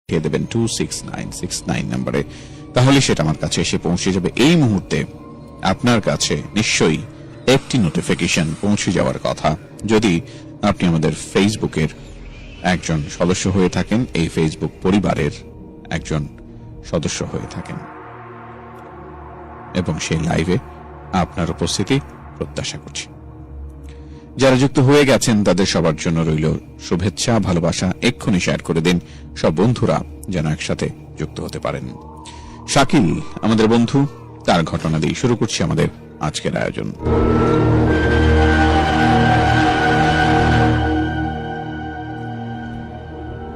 দেবেন 26969 নম্বরে, তাহলে সেটা আমার কাছে এসে পৌঁছে যাবে। এই মুহূর্তে আপনার কাছে নিশ্চয়ই একটি নোটিফিকেশন পৌঁছে যাওয়ার কথা, যদি আপনি আমাদের ফেসবুকের একজন সদস্য হয়ে থাকেন, এই ফেসবুক পরিবারের একজন সদস্য হয়ে থাকেন এবং সেই লাইভে আপনার উপস্থিতি প্রত্যাশা করছি। যারা যুক্ত হয়ে গেছেন তাদের সবার জন্য রইল শুভেচ্ছা, ভালোবাসা। এক্ষুনি শেয়ার করে দিন সব বন্ধুরা যেন একসাথে যুক্ত হতে পারেন। শাকিল আমাদের বন্ধু, তার ঘটনা দিয়ে শুরু করছি আমাদের আজকের আয়োজন।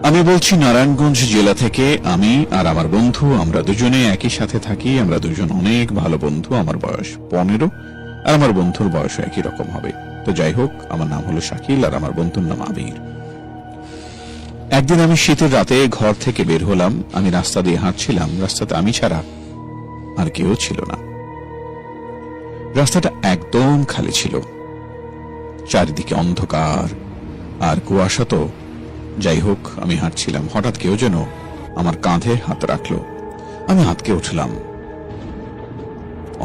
আমি বলছি নারায়ণগঞ্জ জেলা থেকে। আমি আর আমার বন্ধু, আমরা দুজনে একই সাথে থাকি। আমরা দুজন অনেক ভালো বন্ধু। আমার বয়স 15 আর আমার বন্ধুর বয়স একই রকম হবে। তো যাই হোক, আমার নাম হলো শাকিল আর আমার বন্ধুর নাম আবির। একদিন আমি শীতের রাতে ঘর থেকে বের হলাম। আমি রাস্তা দিয়ে হাঁটছিলাম। রাস্তাতে আমি ছাড়া আর কেউ ছিল না। রাস্তাটা একদম খালি ছিল, চারিদিকে অন্ধকার আর কুয়াশা। তো যাই হোক, আমি হাঁটছিলাম, হঠাৎ কেউ যেন আমার কাঁধে হাত রাখলো। আমি হাতকে উঠলাম,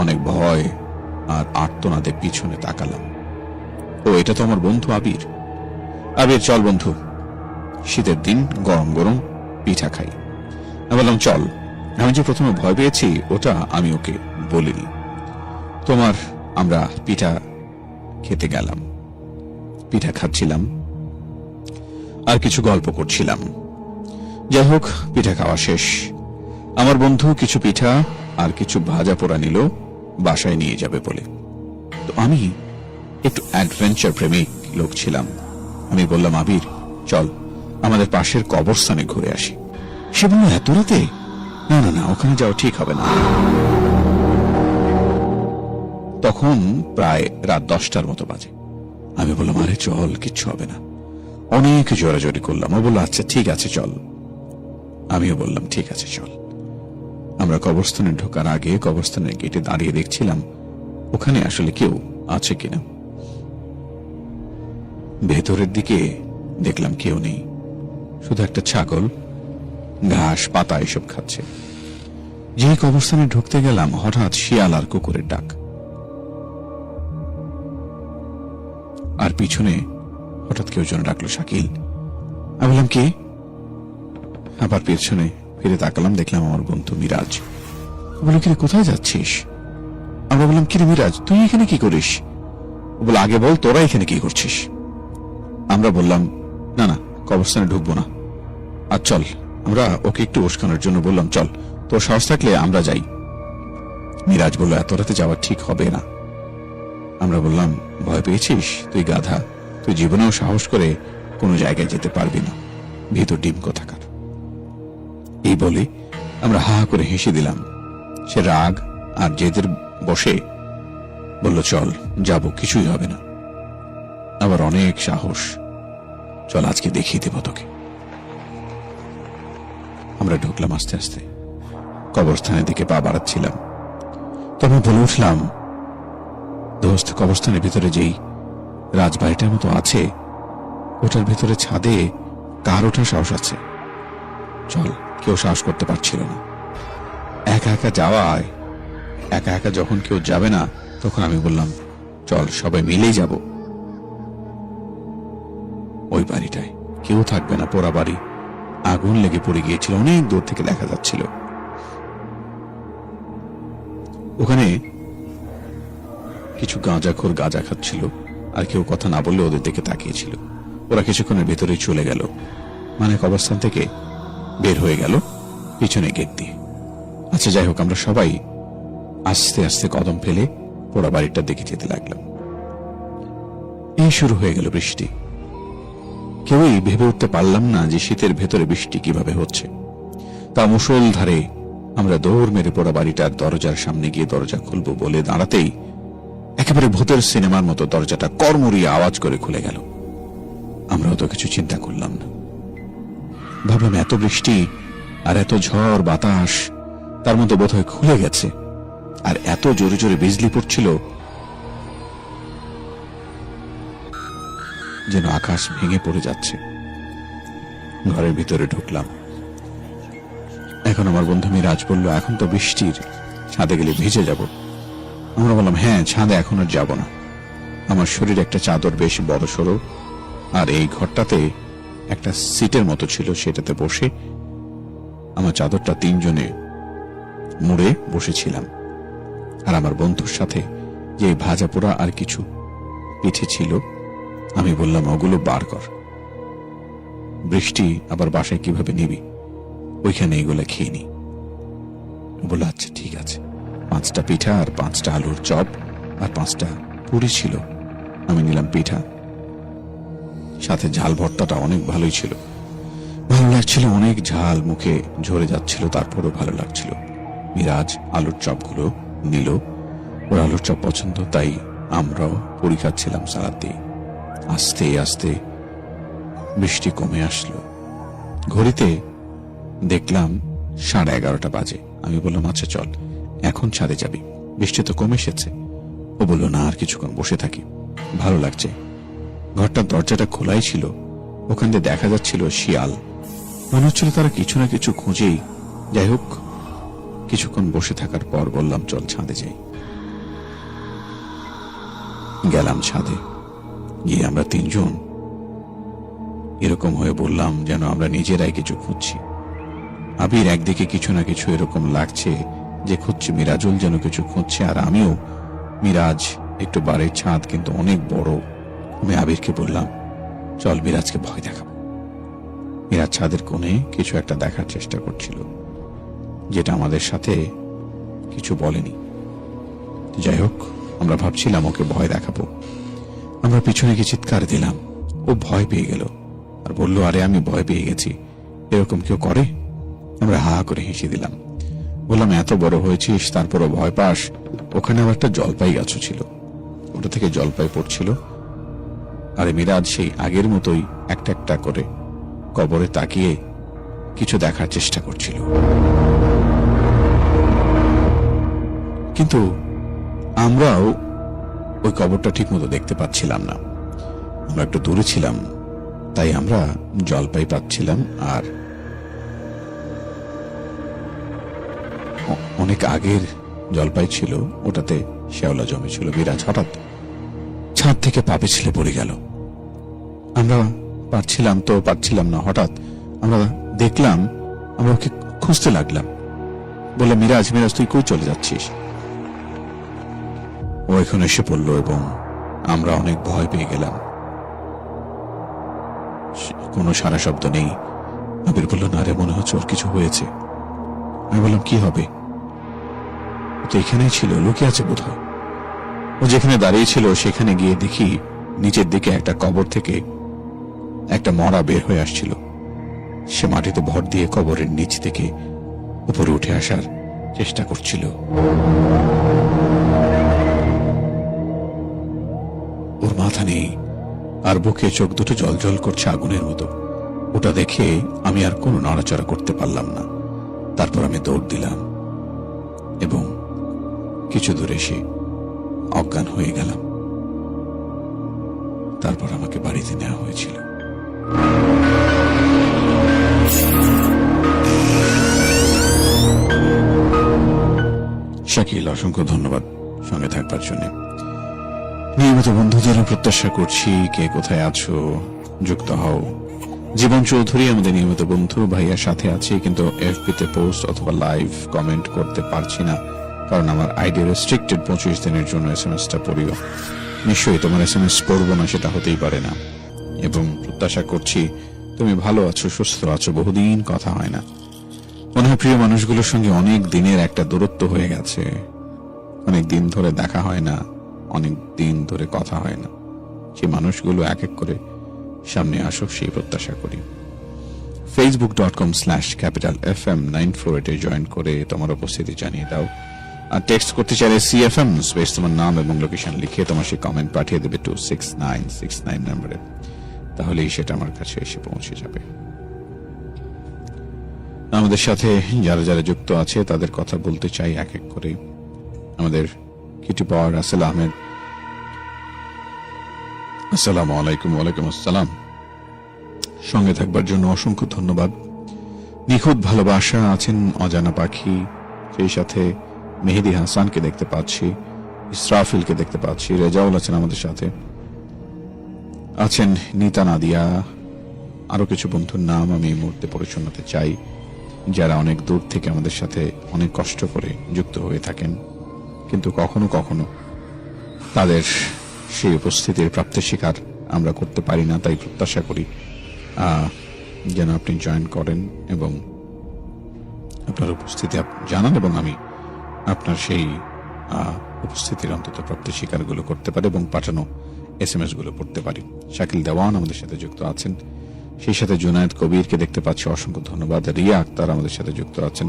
অনেক ভয় আর আর্তনাদে পিছনে তাকালাম। ও, এটা তো আমার বন্ধু আবির। আবির, চল বন্ধু, শীতের দিন গরম গরম পিঠা খাই। আমি বললাম চল। আমি যে প্রথমে ভয় পেয়েছি ওটা আমি ওকে বলিনি। আমরা পিঠা খেতে গেলাম, পিঠা খাচ্ছিলাম আর কিছু গল্প করছিলাম। যাই হোক, পিঠা খাওয়া শেষ। আমার বন্ধু কিছু পিঠা আর কিছু ভাজা পোড়া নিল বাসায় নিয়ে যাবে বলে। তো আমি একটু অ্যাডভেঞ্চার প্রেমিক লোক ছিলাম। আমি বললাম আবির, চল আমাদের পাশের কবরস্থানে ঘুরে আসি। সে বলল এত রাতে? না না না, ওখানে যাওয়া ঠিক হবে না। তখন প্রায় রাত 10টার মতো বাজে। আমি বললাম আরে চল, কিচ্ছু হবে না। অনেক জোরাজোরি করলাম। ও বলল আচ্ছা ঠিক আছে চল। আমিও বললাম ঠিক আছে চল। আমরা কবরস্থানে ঢোকার আগে কবরস্থানের গেটে দাঁড়িয়ে দেখছিলাম ওখানে আসলে কেউ আছে কিনা। ভেতরের দিকে দেখলাম কেউ নেই, শুধু একটা ছাগল ঘাস পাতা এসব খাচ্ছে। যে কবরস্থানে ঢুকতে গেলাম, হঠাৎ শিয়াল আর কুকুরের ডাক, আর পিছনে হঠাৎ কেউ যেন ডাকলো শাকিল। আমি বললাম কে? আবার পেছনে ফিরে তাকালাম, দেখলাম আমার বন্ধু মিরাজ। বলল কিরে, কোথায় যাচ্ছিস? আমরা বললাম কিরে মিরাজ, তুই এখানে কি করিস? বলে আগে বল, তোরা এখানে কি করছিস? আমরা বললাম না না, কবরস্থানে ঢুকবো না। আর চল, আমরা ওকে একটু উস্কানোর জন্য বললাম চল, তোর সাহস থাকলে আমরা যাই। মিরাজ বলল এত রাতে যাওয়া ঠিক হবে না। আমরা বললাম ভয় পেয়েছিস? তুই গাধা, তুই জীবনেও সাহস করে কোনো জায়গায় যেতে পারবি না, ভিতর ডিম কোথাকার। এই বলে আমরা হা করে হেসে দিলাম। সে রাগ আর জেদের বসে বলল চল যাব, কিছুই হবে না। আবার অনেক সাহস, চল আজকে দেখিয়ে দেব তোকে। আমরা ঢুকলাম আস্তে আস্তে, কবরস্থানের দিকে পা বাড়াচ্ছিলাম। তখন বলে উঠলাম দোস্ত, কবরস্থানের ভিতরে যেই রাজবাড়িটার মতো আছে, ওটার ভেতরে ছাদে কার ওঠার সাহস আছে? চল। কেউ সাহস করতে পারছিল না। একা একা যাওয়ায়, একা একা যখন কেউ যাবে না, তখন আমি বললাম চল সবাই মিলেই যাব। ওই বাড়িটায় কেউ থাকবে না, পোড়া বাড়ি, আগুন লেগে পড়ে গিয়েছিল, অনেক দূর থেকে দেখা যাচ্ছিল। ওখানে কিছু গাঁজাখোর গাঁজা খাচ্ছিল, আর কেউ কথা না বললে ওদের দিকে তাকিয়েছিল। ওরা কিছুক্ষণের ভেতরেই চলে গেল, মানে কবরস্থান থেকে বের হয়ে গেল পিছনে গেট দিয়ে। আচ্ছা যাই হোক, আমরা সবাই আস্তে আস্তে কদম ফেলে পোড়া বাড়িটার দিকে যেতে লাগলাম। এই শুরু হয়ে গেল বৃষ্টি। কেউই ভেবে উঠতে পারলাম না যে শীতের ভেতরে বৃষ্টি কিভাবে হচ্ছে। তা মুষলধারে আমরা দৌড় মেরে পোড়া বাড়িটার দরজার সামনে গিয়ে দরজা খুলবো বলে দাঁড়াতেই একেবারে ভূতের সিনেমার মতো দরজাটা কড়মড়িয়ে আওয়াজ করে খুলে গেল। আমরা তো কিছু চিন্তা করলাম না, ভাবলাম এত বৃষ্টি আর এত ঝড় বাতাস, তার মধ্যে বোধহয় খুলে গেছে। আর এত জোরে জোরে বিজলি পড়ছিল যেন আকাশ ভেঙে পড়ে যাচ্ছে। ঘরের ভিতরে ঢুকলাম, এখন আমার বন্ধু মিরাজ বলল, এখন তো বৃষ্টির, ছাদে গেলে ভিজে যাব। আমরা বললাম, হ্যাঁ, ছাদে এখন আর যাব না। আমার শরীর একটা চাদর বেশ বড় সড়ো, আর এই ঘরটাতে একটা সিটের মতো ছিল, সেটাতে বসে আমার চাদরটা তিনজনে মুড়ে বসেছিলাম। আর আমার বন্ধুর সাথে যে ভাজা পোড়া আর কিছু পিঠে ছিল, আমি বললাম, ওগুলো বার কর, বৃষ্টি আবার বাসায় কিভাবে নিবি, ওইখানে এগুলো খেয়ে নি। বলল, আচ্ছা ঠিক আছে। 5টা পিঠা আর 5টা আলুর চপ আর 5টা পুরি ছিল। আমি নিলাম পিঠা, সাথে ঝাল ভর্তাটা অনেক ভালোই ছিল। ভালো লাগছিল, অনেক ঝাল মুখে ঝরে যাচ্ছিল, তারপরও ভালো লাগছিল। মিরাজ আলুর চপগুলো নিল, ওর আলুর চপ পছন্দ, তাই আমরাও পুরি খাচ্ছিলাম সালাদ দিয়ে। আস্তে আস্তে বৃষ্টি কমে আসলো। ঘড়িতে দেখলাম 11:30 বাজে। আমি বললাম, আচ্ছা চল, এখন ছাদে যাবি, বৃষ্টি তো কমে এসেছে। ও বলল, না, আর কিছুক্ষণ বসে থাকি, ভালো লাগছে। ঘরটার দরজাটা খোলাই ছিল, ওখান দিয়ে দেখা যাচ্ছিল শিয়াল। মনে হচ্ছিল তারা কিছু না কিছু খুঁজেই। যাই হোক, কিছুক্ষণ বসে থাকার পর বললাম, চল ছাদে যাই। গেলাম ছাদে, গিয়ে আমরা তিনজন এরকম হয়ে বললাম যেন আমরা নিজেরাই কিছু খুঁজছি। আবির একদিকে কিছু না কিছু এরকম লাগছে যে খুঁজছে, মিরাজুল যেন কিছু খুঁজছে, আর আমিও। মিরাজ একটু বাড়ির ছাদ, কিন্তু অনেক বড়। আমি আবিরকে বললাম, চল মিরাজকে ভয় দেখাবো। মিরাজ ছাদের কোণে কিছু একটা দেখার চেষ্টা করছিল, যেটা আমাদের সাথে কিছু বলেনি। যাই হোক, আমরা ভাবছিলাম ওকে ভয় দেখাবো। আমরা পিছনে গিয়ে চিৎকার দিলাম, ও ভয় পেয়ে গেল আর বলল, আরে আমি ভয় পেয়ে গেছি, এরকম কেউ করে? আমরা হা করে হেসে দিলাম। বললাম, এত বড় হয়েছিস তারপরও ভয় পাস? ওখানে আবার একটা জলপাই গাছও ছিল, ওটা থেকে জলপাই পড়ছিল। আরে মিরাজ সেই আগের মতোই একটা একটা করে কবরে তাকিয়ে কিছু দেখার চেষ্টা করছিল, কিন্তু আমরাও ওই কবরটা ঠিক মতো দেখতে পাচ্ছিলাম না। আমরা একটু দূরে ছিলাম, তাই আমরা জলপাই পাচ্ছিলাম। আর অনেক আগের জলপাই ছিল, ওটাতে শেওলা জমেছিল। বিরাজ হঠাৎ ছাদ থেকে পা পিছলে পড়ে গেল। আমরা পারছিলাম না। হঠাৎ আমরা দেখলাম, আমরা ওকে খুঁজতে লাগলাম। বলে, মিরাজ তুই কই চলে যাচ্ছিস? ও এখন এসে পড়লো এবং আমরা অনেক ভয় পেয়ে গেলাম। কোনো সারা শব্দ নেই। আবির বলল, না রে, মনে হচ্ছে ওর কিছু হয়েছে। আমি বললাম, কি হবে? ও তো এখানেই ছিল, লুকিয়ে আছে বোধহয়। ও যেখানে দাঁড়িয়ে ছিল সেখানে গিয়ে দেখি নিচের দিকে একটা কবর থেকে একটা মরা বের হয়ে আসছিল। সে মাটিতে ভর দিয়ে কবরের নিচ থেকে উপরে উঠে আসার চেষ্টা করছিল। ওর মাথা নেই, আর বুকে চোখ দুটো জ্বলজ্বল করছে আগুনের মতো। ওটা দেখে আমি আর কোনো নড়াচড়া করতে পারলাম না। তারপর আমি দৌড় দিলাম এবং কিছু দূরে এসে অজ্ঞান হয়ে গেলাম। তারপর আমাকে বাড়িতে নেওয়া হয়েছিল। শাকিল, অসংখ্য ধন্যবাদ সঙ্গে থাকবার জন্য। নিয়মিত বন্ধুদেরও প্রত্যাশা করছি, কে কোথায় আছো যুক্ত হও। জীবন চৌধুরী আমাদের নিয়মিত বন্ধু, ভাইয়ার সাথে আছে, কিন্তু এফবিতে পোস্ট অথবা লাইভ কমেন্ট করতে পারছি না, কারণ আমার আইডি রেস্ট্রিক্টেড। 25 দিনের জন্য SMS-টা পড়িও। নিশ্চয়ই তোমার SMS পড়বো না, সেটা হতেই পারে না। এবং প্রত্যাশা করছি তুমি ভালো আছো, সুস্থ আছো। বহুদিন কথা হয় না, মনে হয় প্রিয় মানুষগুলোর সঙ্গে অনেক দিনের একটা দূরত্ব হয়ে গেছে। অনেক দিন ধরে দেখা হয় না, অনেক দিন ধরে কথা হয় না। সেই মানুষগুলো এক এক করে সামনে আসুক, সেই প্রত্যাশা করি। facebook.com/capitalfm948 জয়েন করে তোমার উপস্থিতি জানিয়ে দাও। আর টেক্সট করতে চাইলে CFM স্পেস তোমার নাম এবং লোকেশন লিখে তোমার সেই কমেন্ট পাঠিয়ে দেবে 26969 নম্বরে। তাহলেই সেটা আমার কাছে এসে পৌঁছে যাবে। আমাদের সাথে যারা যারা যুক্ত আছে তাদের কথা বলতে চাই এক এক করে। আমাদের কিটি পাওয়ার রাসেল আহমেদ, আসসালামু আলাইকুম। ওয়ালাইকুম আসসালাম। সঙ্গে থাকবার জন্য অসংখ্য ধন্যবাদ। নিখুঁত ভালোবাসা আছেন অজানা পাখি, সেই সাথে মেহেদি হাসানকে দেখতে পাচ্ছি, ইসরাফিলকে দেখতে পাচ্ছি, রেজাউল আছেন আমাদের সাথে, আছেন নিতা নাদিয়া, আরো কিছু বন্ধুর নাম আমি এই মুহূর্তে পড়ে শোনাতে চাই, যারা অনেক দূর থেকে আমাদের সাথে অনেক কষ্ট করে যুক্ত হয়ে থাকেন, কিন্তু কখনো কখনো তাদের সেই উপস্থিতির প্রাপ্তির শিকার আমরা করতে পারি না। তাই প্রত্যাশা করি যেন আপনি জয়েন করেন এবং আপনার উপস্থিতি জানান, এবং আমি আপনার সেই উপস্থিতির অন্তত প্রাপ্তির শিকারগুলো করতে পারি এবং পাঠানো SMS গুলো পড়তে পারি। শাকিল দেওয়ান আমাদের সাথে যুক্ত আছেন, সেই সাথে জুনায়েদ কবিরকে দেখতে পাচ্ছি, অসংখ্য ধন্যবাদ। রিয়া আক্তার আমাদের সাথে যুক্ত আছেন,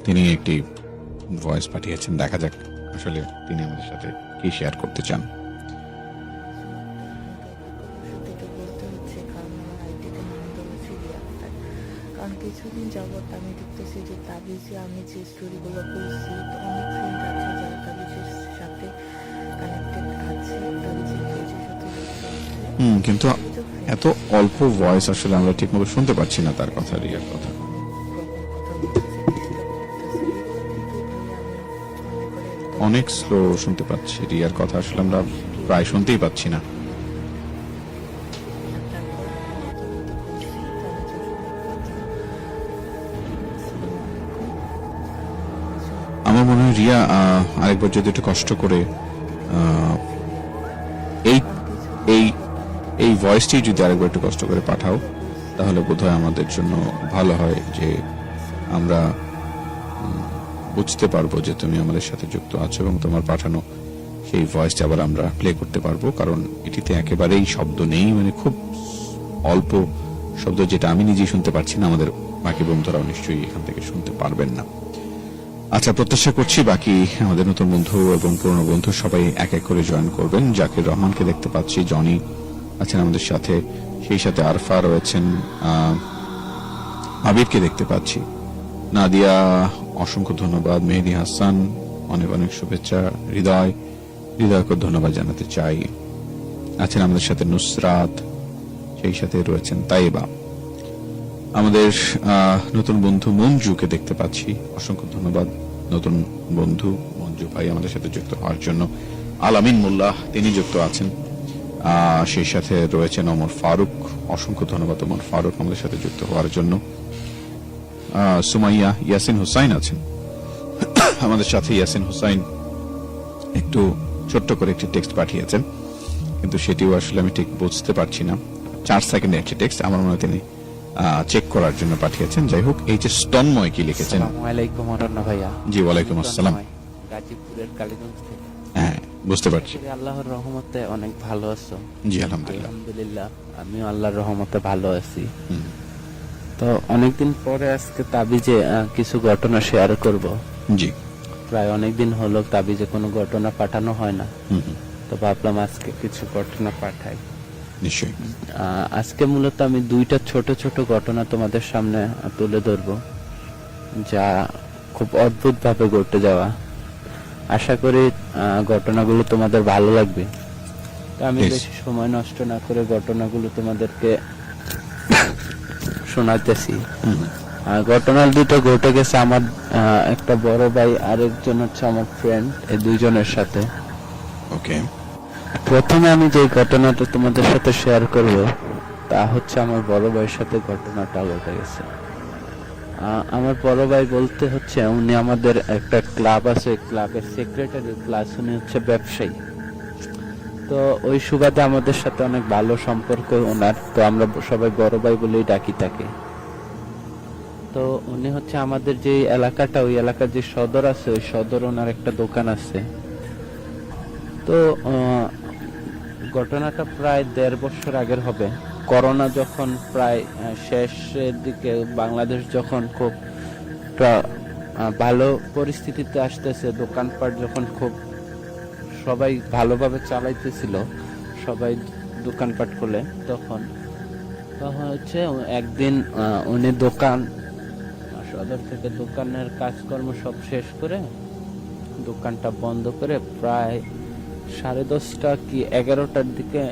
তিনি একটি ভয়েস পাঠিয়েছেন, দেখা যাক আসলে তিনি আমাদের সাথে কি শেয়ার করতে চান। কারণ কিছুদিন যাবত আমি দেখতেছি যে তাবিজে আমি যে স্টোরিগুলো বলছি, তো অনেক ফ্রেন্ড আছে যারা তাবিজের সাথে কানেক্টেড আছে, তাবিজের পেজের সাথে যুক্ত আছে। কিন্তু এত অল্প ভয়েস আসলে আমরা ঠিকমতো শুনতে পাচ্ছি না তার কথা, রিয়ার কথা অনেক স্লো শুনতে পাচ্ছি। রিয়ার কথা আসলে আমরা প্রায় শুনতেই পাচ্ছি না। আমার মনে হয় রিয়া আরেকবার যদি একটু কষ্ট করে এই এই এই ভয়েসটি যদি আরেকবার একটু কষ্ট করে পাঠাও, তাহলে বোধহয় আমাদের জন্য ভালো হয়, যে আমরা বুঝতে পারবো যে তুমি আমাদের সাথে যুক্ত আছো এবং তোমার পাঠানো সেই ভয়েসটা আবার আমরা প্লে করতে পারবো। কারণ এটিতে একেবারেই শব্দ নেই, মানে খুব অল্প শব্দ, যেটা আমি নিজেই শুনতে পারছি না, আমাদের বাকি বন্ধুরাও নিশ্চয়ই এখান থেকে শুনতে পারবেন না। আচ্ছা, প্রত্যাশা করছি বাকি আমাদের নতুন বন্ধু এবং পুরনো বন্ধু সবাই এক এক করে জয়েন করবেন। জাকির রহমানকে দেখতে পাচ্ছি, জনি আছেন আমাদের সাথে, সেই সাথে আরফা রয়েছেন, আবিরকে দেখতে পাচ্ছি, নাদিয়া অসংখ্য ধন্যবাদ, মেহেদি হাসান অনেক অনেক শুভেচ্ছা, হৃদয়কে ধন্যবাদ জানাতে চাই। আছেন আমাদের সাথে নুসরাত, সেই সাথে রয়েছেন তাইবা। আমাদের নতুন বন্ধু মঞ্জুকে দেখতে পাচ্ছি, অসংখ্য ধন্যবাদ নতুন বন্ধু মঞ্জু ভাই আমাদের সাথে যুক্ত হওয়ার জন্য। আলামিন মোল্লাহ তিনি যুক্ত আছেন, সেই সাথে রয়েছেন ওমর ফারুক, অসংখ্য ধন্যবাদ ওমর ফারুক আমাদের সাথে যুক্ত হওয়ার জন্য। সুমাইয়া ইয়াসিন হুসাইন আছেন আমাদের সাথে। ইয়াসিন হুসাইন একটু ছোট্ট করে একটি টেক্সট পাঠিয়েছেন, কিন্তু সেটিও আসলে আমি ঠিক বুঝতে পারছি না, 4 সেকেন্ডের একটি টেক্সট, আমার মনে হয় তিনি চেক করার জন্য পাঠিয়েছেন। যাই হোক, এই যে স্তন্ময় কি লিখেছেন। আসসালামু আলাইকুম অরণ্য ভাইয়া। জি, ওয়ালাইকুম আসসালাম। গাজীপুরের কালীগঞ্জ থেকে। হ্যাঁ, বুঝতে পারছি। আল্লাহর রহমতে অনেক ভালো আছো? জি আলহামদুলিল্লাহ। আলহামদুলিল্লাহ, আমিও আল্লাহর রহমতে ভালো আছি। তো অনেকদিন পরে আজকে তাবিজে কিছু ঘটনা শেয়ার করব। জি, প্রায় অনেকদিন হলো তাবিজে কোনো ঘটনা পাঠানো হয় না, তো ভাবলাম আজকে কিছু ঘটনা পাঠাই। নিশ্চয়ই। আজকে মূলত আমি 2টা ছোট ছোট ঘটনা তোমাদের সামনে তুলে ধরবো, যা খুব অদ্ভুত ভাবে ঘটে যাওয়া। আশা করি ঘটনাগুলো তোমাদের ভালো লাগবে। তো আমি বেশি সময় নষ্ট না করে ঘটনাগুলো তোমাদেরকে শোনাতেছি। ঘটনা দুটো ঘটে গেছে আমার একটা বড় ভাই আর একজন হচ্ছে আমার ফ্রেন্ড, এই দুইজনের সাথে। ওকে, প্রথমে আমি যে ঘটনাটা তোমাদের সাথে শেয়ার করব তা হচ্ছে আমার বড় ভাইয়ের সাথে ঘটনাটা ঘটে গেছে। আমার বড় ভাই বলতে হচ্ছে উনি আমাদের একটা ক্লাব আছে, ক্লাবের সেক্রেটারি, প্লাস উনি হচ্ছে ব্যবসায়ী। তো ওই সুবাদে আমাদের সাথে অনেক ভালো সম্পর্ক ওনার, তো আমরা সবাই বড় ভাই বলেই ডাকি তাকে। তো উনি হচ্ছে আমাদের যে এলাকাটা, ওই এলাকার যে সদর আছে, ওই সদর ওনার একটা দোকান আছে। তো ঘটনাটা প্রায় 1.5 বছর আগের হবে। করোনা যখন প্রায় শেষের দিকে, বাংলাদেশ যখন খুব ভালো পরিস্থিতিতে আসতেছে, দোকানপাট যখন খুব সবাই ভালোভাবে চালাইতেছিল, সবাই দোকানপাট খুলে, তখন হচ্ছে একদিন উনি দোকান সদর থেকে দোকানের কাজকর্ম সব শেষ করে দোকানটা বন্ধ করে প্রায় 10:30 কি 11টার দিকে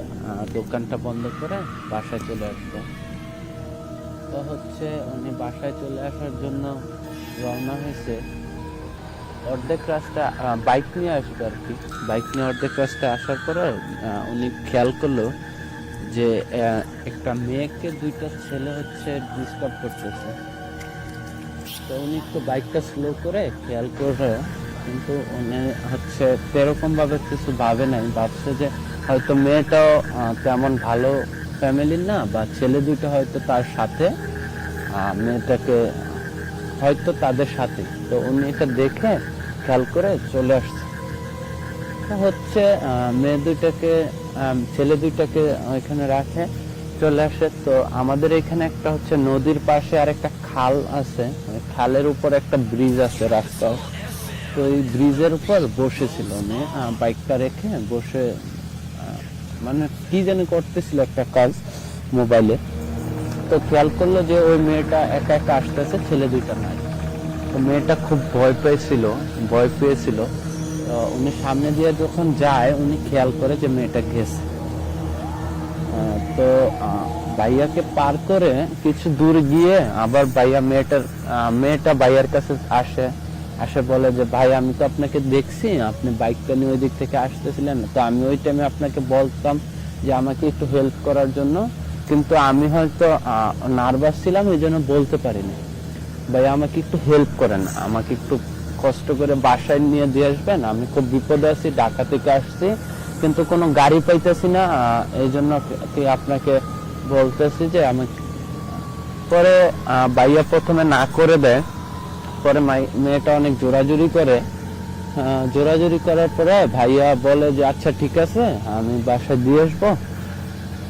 দোকানটা বন্ধ করে বাসায় চলে আসতো। তো হচ্ছে উনি বাসায় চলে আসার জন্য রওনা হয়েছে। অর্ধেক রাস্তা বাইক নিয়ে আসবে আর কি। বাইক নিয়ে অর্ধেক রাস্তা আসার পরে উনি খেয়াল করলো যে একটা মেয়েকে দুইটা ছেলে হচ্ছে ডিস্টার্ব করতেছে। তো উনি একটু বাইকটা স্লো করে খেয়াল করে, কিন্তু উনি হচ্ছে সেরকম ভাবে কিছু ভাবে নাই। ভাবছে যে হয়তো মেয়েটাও তেমন ভালো ফ্যামিলির না, বা ছেলে দুটো হয়তো তার সাথে, মেয়েটাকে হয়তো তাদের সাথে। তো উনি এটা দেখে খেয়াল করে চলে আসছে। তো হচ্ছে মেয়ে দুইটাকে ছেলে দুইটাকে ওইখানে রাখে চলে আসে। তো আমাদের এখানে একটা হচ্ছে নদীর পাশে আর একটা খাল আছে, খালের উপর একটা ব্রিজ আছে, রাস্তা। তো এই ব্রিজের উপর বসেছিল উনি, বাইকটা রেখে বসে মানে কি জানি করতেছিল একটা কাজ মোবাইলে। তো খেয়াল করলো যে ওই মেয়েটা একা একা আসতেছে, ছেলে দুইটা নাই। তো মেয়েটা খুব ভয় পেয়েছিল। উনি সামনে দিয়ে যখন যায় উনি খেয়াল করে যে মেয়েটা গেছে। তো ভাইয়াকে পার করে কিছু দূর গিয়ে আবার মেয়েটা ভাইয়ার কাছে আসে বলে যে ভাই, আমি তো আপনাকে দেখছি, আপনি বাইকটা নিয়ে ওই দিক থেকে আসতেছিলেন। তো আমি ওই টাইমে আপনাকে বলতাম যে আমাকে একটু হেল্প করার জন্য, কিন্তু আমি হয়তো নার্ভাস ছিলাম, এই জন্য বলতে পারিনি। ভাই আমাকে একটু হেল্প করেন, আমাকে একটু কষ্ট করে বাসায় নিয়ে দিয়ে আসবেন, আমি খুব বিপদে আছি, ঢাকা থেকে আসছি, কিন্তু কোনো গাড়ি পাইতেছি না, এই জন্য আপনাকে বলতেছি যে আমি। পরে ভাইয়া প্রথমে না করে দেয়, পরে মেয়েটা অনেক জোরাজুরি করার পরে ভাইয়া বলে যে আচ্ছা ঠিক আছে, আমি বাসায় দিয়ে আসবো।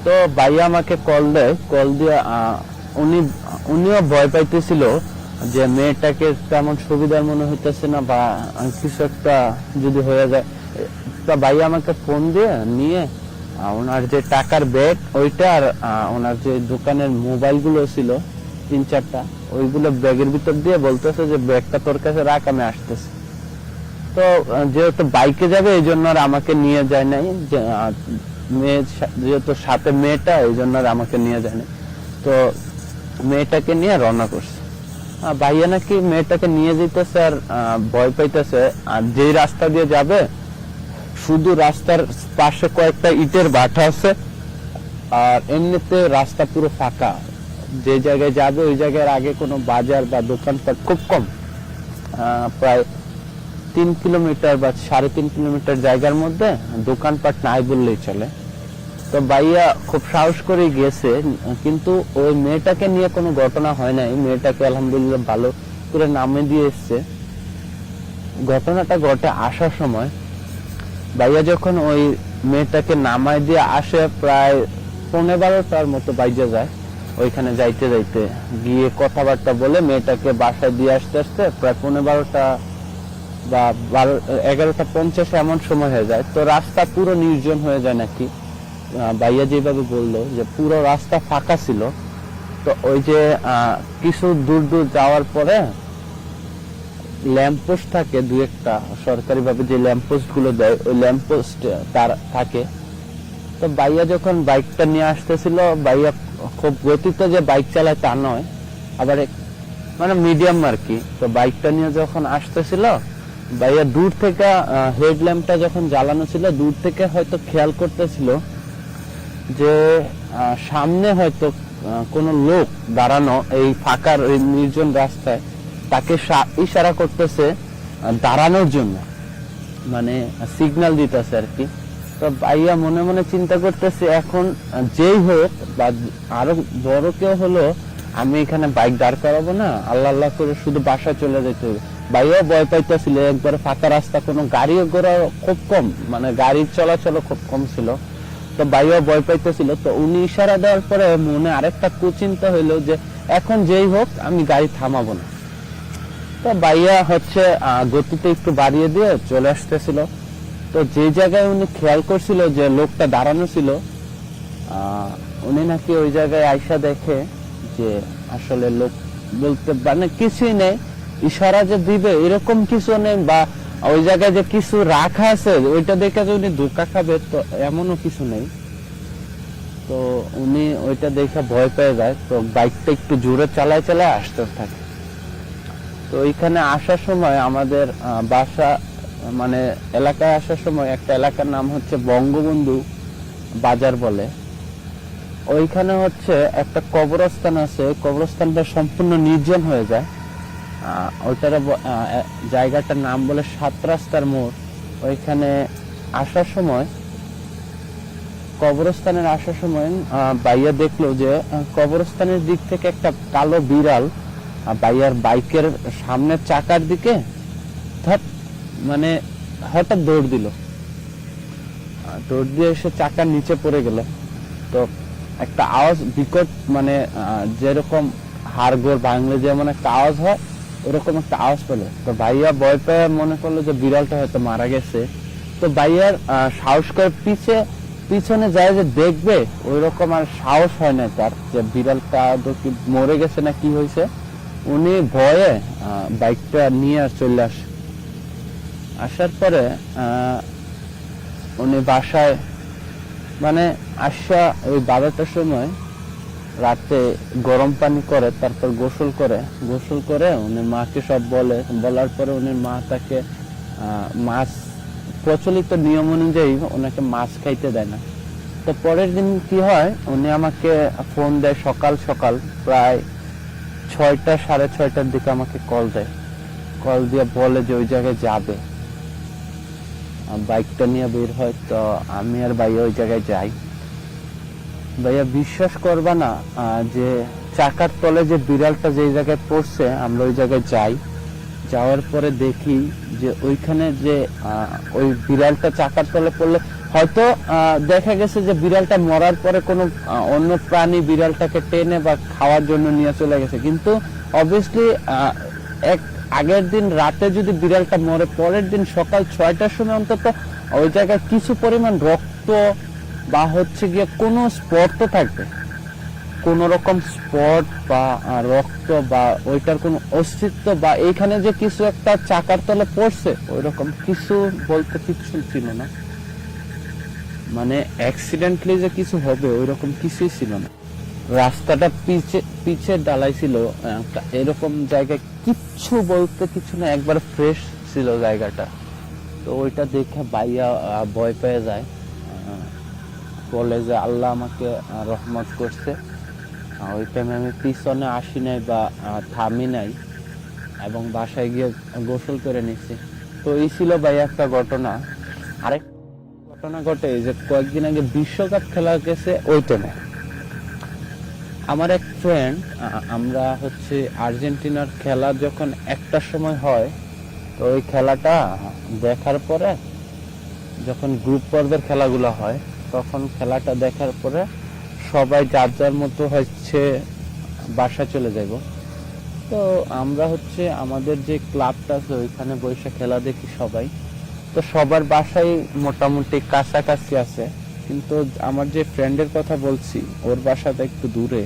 তো ভাইয়া আমাকে কল দিয়ে উনিও ভয় পাইতেছিল যে মেয়েটাকে তেমন সুবিধার মনে হইতেছে না, বা কিছু একটা যদি হয়ে যায়। তো ভাইয়া আমাকে ফোন দিয়ে নিয়ে ওনার যে টাকার ব্যাগ ওইটা, আর ওনার যে দোকানের মোবাইল গুলো ছিল 3-4টা, ওইগুলো ব্যাগের ভিতর দিয়ে বলতেছে যে ব্যাগটা তোর কাছে রাখ, আমি আসতেছি। তো যেহেতু বাইকে যাবে এই জন্য আর আমাকে নিয়ে যায় নাই, যেহেতু সাথে মেয়েটা, এই জন্য আর আমাকে নিয়ে যায় নাই। তো মেয়েটাকে নিয়ে রওনা করছে। ভাইয়া নাকি মেয়েটাকে নিয়ে যেতেছে আর ভয় পাইতেছে। আর যেই রাস্তা দিয়ে যাবে, শুধু রাস্তার পাশে কয়েকটা ইটের ভাটা আছে, আর এমনিতে রাস্তা পুরো ফাঁকা। যে জায়গায় যাবে ওই জায়গার আগে কোনো বাজার বা দোকানপাট খুব কম, প্রায় 3 কিলোমিটার বা 3.5 কিলোমিটার জায়গার মধ্যে দোকানপাট নাই বললেই চলে। তো ভাইয়া খুব সাহস করে গেছে, কিন্তু ওই মেয়েটাকে নিয়ে কোনো ঘটনা হয় নাই। মেয়েটাকে আলহামদুলিল্লাহ ভালো করে নামে দিয়ে এসছে। ঘটনাটা ঘটে আসার সময় ভাইয়া যখন ওই মেয়েটাকে নামায় দিয়ে আসে, প্রায় 12:15টার মতো বাইজে যায়। ওইখানে যাইতে গিয়ে কথাবার্তা বলে মেয়েটাকে বাসায় দিয়ে আসতে প্রায় 12:15 বা 11:50 এমন সময় হয়ে যায়। তো রাস্তা পুরো নির্জন হয়ে যায় নাকি, ভাইয়া যেভাবে বললো যে পুরো রাস্তা ফাঁকা ছিল। তো ওই যে কিছু দূর যাওয়ার পরে ল্যাম্পপোস্ট থাকে 2-1টা, সরকারি ভাবে যে ল্যাম্পপোস্ট গুলো দেয়, ওই ল্যাম্পপোস্ট তার থাকে। তো ভাইয়া যখন বাইকটা নিয়ে আসতেছিল, ভাইয়া খুব গতিতে যে বাইক চালায় তা নয়, আবার মানে মিডিয়াম আর কি। তো বাইকটা নিয়ে যখন আসতেছিল, ভাইয়া দূর থেকে হেডল্যাম্পটা যখন জ্বালানো ছিল, দূর থেকে হয়তো খেয়াল করতেছিল যে সামনে হয়তো কোনো লোক দাঁড়ানো এই ফাঁকার ওই নির্জন রাস্তায়, তাকে ইশারা করতেছে দাঁড়ানোর জন্য, মানে সিগন্যাল দিতেছে আর কি। তো ভাইয়া মনে মনে চিন্তা করতেছে, এখন যেই হোক বা আরো বড় কেউ হলো, আমি এখানে বাইক দাঁড় করাবো না, আল্লাহ আল্লাহ করে শুধু বাসায় চলে যেতে হবে। ভাইয়া ভয় পাইতেছিল, একবারে ফাঁকা রাস্তা, কোনো গাড়ি ঘোড়া খুব কম, মানে গাড়ির চলাচল খুব কম ছিল। তো ভাইয়া ভয় পাইতেছিল। তো উনি ইশারা দেওয়ার পরে মনে আরেকটা কুচিন্তা হইলো যে এখন যেই হোক আমি গাড়ি থামাবো না। তো ভাইয়া হচ্ছে গতিতে একটু বাড়িয়ে দিয়ে চলে আসতেছিল। তো যে জায়গায় উনি খেয়াল করছিল যে লোকটা দাঁড়ানো ছিল, উনি নাকি ওই জায়গায় আইসা দেখে যে আসলে লোক বলতে মানে কিছুই নেই, ইশারা যে দিবে এরকম কিছু নেই, বা ওই জায়গায় যে কিছু রাখা আছে ওইটা দেখে যে উনি ধোকা খাবে তো এমনও কিছু নেই। তো উনি ওইটা দেখে ভয় পেয়ে যায়, তো বাইকটা একটু জোরে চালায় চালায় আসতে থাকে। তো ওইখানে আসার সময় আমাদের বাসা মানে এলাকায় আসার সময় একটা এলাকার নাম হচ্ছে বঙ্গবন্ধু বাজার বলে, ওইখানে হচ্ছে একটা কবরস্থান আছে, কবরস্থানটা সম্পূর্ণ নির্জন হয়ে যায়। ওইটার জায়গাটার নাম বলে 7 রাস্তার মোড়। ওইখানে আসার সময় কবরস্থানের আসার সময় ভাইয়া দেখলো যে কবরস্থানের দিক থেকে একটা কালো বিড়াল ভাইয়ার বাইকের সামনের চাকার দিকে মানে হঠাৎ দৌড় দিল, দৌড় দিয়ে এসে চাকার নিচে পড়ে গেল। তো একটা আওয়াজ বিকট, মানে যেরকম হাড়গোড় ভাঙলে যেমন একটা আওয়াজ হয় ওরকম একটা আওয়াজ পেলো। তো ভাইয়া ভয় পেয়ে মনে করলো যে বিড়ালটা হয়তো মারা গেছে। তো ভাইয়ার সাহস করে পিছনে যায় যে দেখবে, ওই রকম আর সাহস হয় না তার, যে বিড়ালটা কি মরে গেছে না কি হয়েছে। উনি ভয়ে বাইকটা নিয়ে আর চলে আসার পরে উনি বাসায় মানে আসা ওই 12টার সময় রাতে গরম পানি করে, তারপর গোসল করে উনি মাকে সব বলার পরে উনি মা তাকে মাছ, প্রচলিত নিয়ম অনুযায়ী ওনাকে মাছ খাইতে দেয় না। তো পরের দিন কি হয়, উনি আমাকে ফোন দেয় সকাল সকাল, প্রায় 6টা 6:30টার দিকে আমাকে কল দিয়ে বলে যে ওই জায়গায় যাবে, বাইকটা নিয়ে বের হয়। তো আমি আর ভাইয়া ওই জায়গায় যাই। ভাইয়া বিশ্বাস করবা না, যে চাকার তলে যে বিড়ালটা যে জায়গায় পড়ছে, আমরা ওই জায়গায় যাওয়ার পরে দেখি যে ওইখানে যে ওই বিড়ালটা চাকার তলে পড়লে হয়তো দেখা গেছে যে বিড়ালটা মরার পরে কোনো অন্য প্রাণী বিড়ালটাকে টেনে বা খাওয়ার জন্য নিয়ে চলে গেছে, কিন্তু অবভিয়াসলি আগের দিন রাতে যদি বিড়ালটা মরে, পরের দিন সকাল 6টার সময় অন্তত ওই জায়গায় কিছু পরিমাণ রক্ত বা হচ্ছে গিয়ে কোনো স্পট তো থাকবে, কোন রকম স্পট বা রক্ত বা ওইটার কোনো অস্তিত্ব বা এইখানে যে কিছু একটা চাকার তলে পড়ছে ওই রকম কিছু বলতে কিছু ছিল না। মানে অ্যাক্সিডেন্টলি যে কিছু হবে ওই রকম কিছুই ছিল না। রাস্তাটা পিছে ডালাই ছিল, এরকম জায়গায় কিচ্ছু বলতে কিছু না, একবার ফ্রেশ ছিল জায়গাটা। তো ওইটা দেখে ভাইয়া ভয় পেয়ে যায়, বলে যে আল্লাহ আমাকে রহমত করছে, ওই টাইমে আমি পিছনে আসি নাই বা থামি নাই এবং বাসায় গিয়ে গোসল করে নিছি। তো এই ছিল ভাইয়া একটা ঘটনা। আরেক ঘটনা ঘটে যে কয়েকদিন আগে বিশ্বকাপ খেলা গেছে, ওই টাইমে আমার এক ফ্রেন্ড, আমরা হচ্ছে আর্জেন্টিনার খেলা যখন 1টার সময় হয়, তো ওই খেলাটা দেখার পরে যখন গ্রুপ পর্বের খেলাগুলো হয়, তখন খেলাটা দেখার পরে সবাই যার যার মতো হচ্ছে বাসা চলে যাব। তো আমরা হচ্ছে আমাদের যে ক্লাবটা আছে ওইখানে বসে খেলা দেখি সবাই। তো সবার বাসায় মোটামুটি কাছাকাছি আছে, কিন্তু আমার যে ফ্রেন্ডের কথা বলছি ওর বাসাটা একটু দূরে,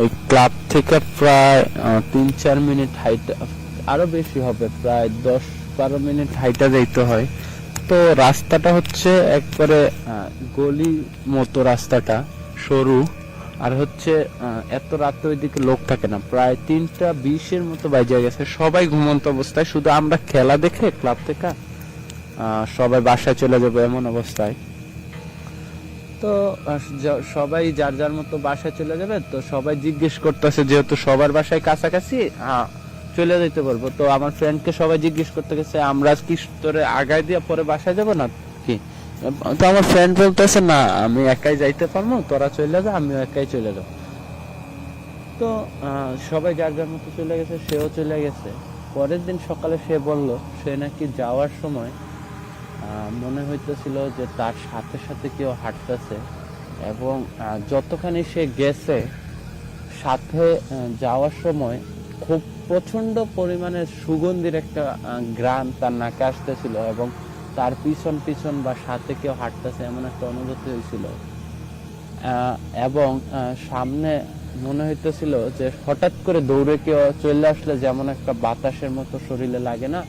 ওই ক্লাব থেকে প্রায় 3-4 মিনিট হাইটা, আরো বেশি হবে, প্রায় 10-12 মিনিট হাইটা যাইতে হয়। তো রাস্তাটা হচ্ছে একবারে গলি মতো, রাস্তাটা সরু, আর হচ্ছে এত রাতে ওইদিকে লোক থাকে না, প্রায় 3টা 20-এর মতো বাজে গেছে, সবাই ঘুমন্ত অবস্থায়, শুধু আমরা খেলা দেখে ক্লাব থেকে সবাই বাসায় চলে যাবো এমন অবস্থায়। তো সবাই যার যার মতো বাসায় চলে যাবে। তো সবাই জিজ্ঞেস করতেছে, যেহেতু সবার বাসায় কাছাকাছি, চলে যেতে পারবো। তো আমার ফ্রেন্ডকে সবাই জিজ্ঞেস করতে গেছে, আমরা কি তোরে আগায় দিয়ে পরে বাসায় যাবো না কি? তো আমার ফ্রেন্ড বলতেছে, না আমি একাই যাইতে পারবো, তোরা চলে যা, আমিও একাই চলে যাবো। তো সবাই যার যার মতো চলে গেছে, সেও চলে গেছে। পরের দিন সকালে সে বলল সে নাকি যাওয়ার সময় মনে হইতেছিল যে তার সাথে সাথে কেউ হাঁটতেছে, এবং যতখানি সে গেছে সাথে যাওয়ার সময় খুব প্রচন্ড পরিমাণে সুগন্ধির একটা ঘ্রাণ তার নাকে আসতেছিল, এবং তার পিছন পিছন বা সাথে কেউ হাঁটতেছে এমন একটা অনুভূতি হয়েছিল। এবং সামনে মনে হইতেছিল যে হঠাৎ করে দৌড়ে কেউ চলে আসলে যেমন একটা বাতাসের মতো শরীরে লাগে না,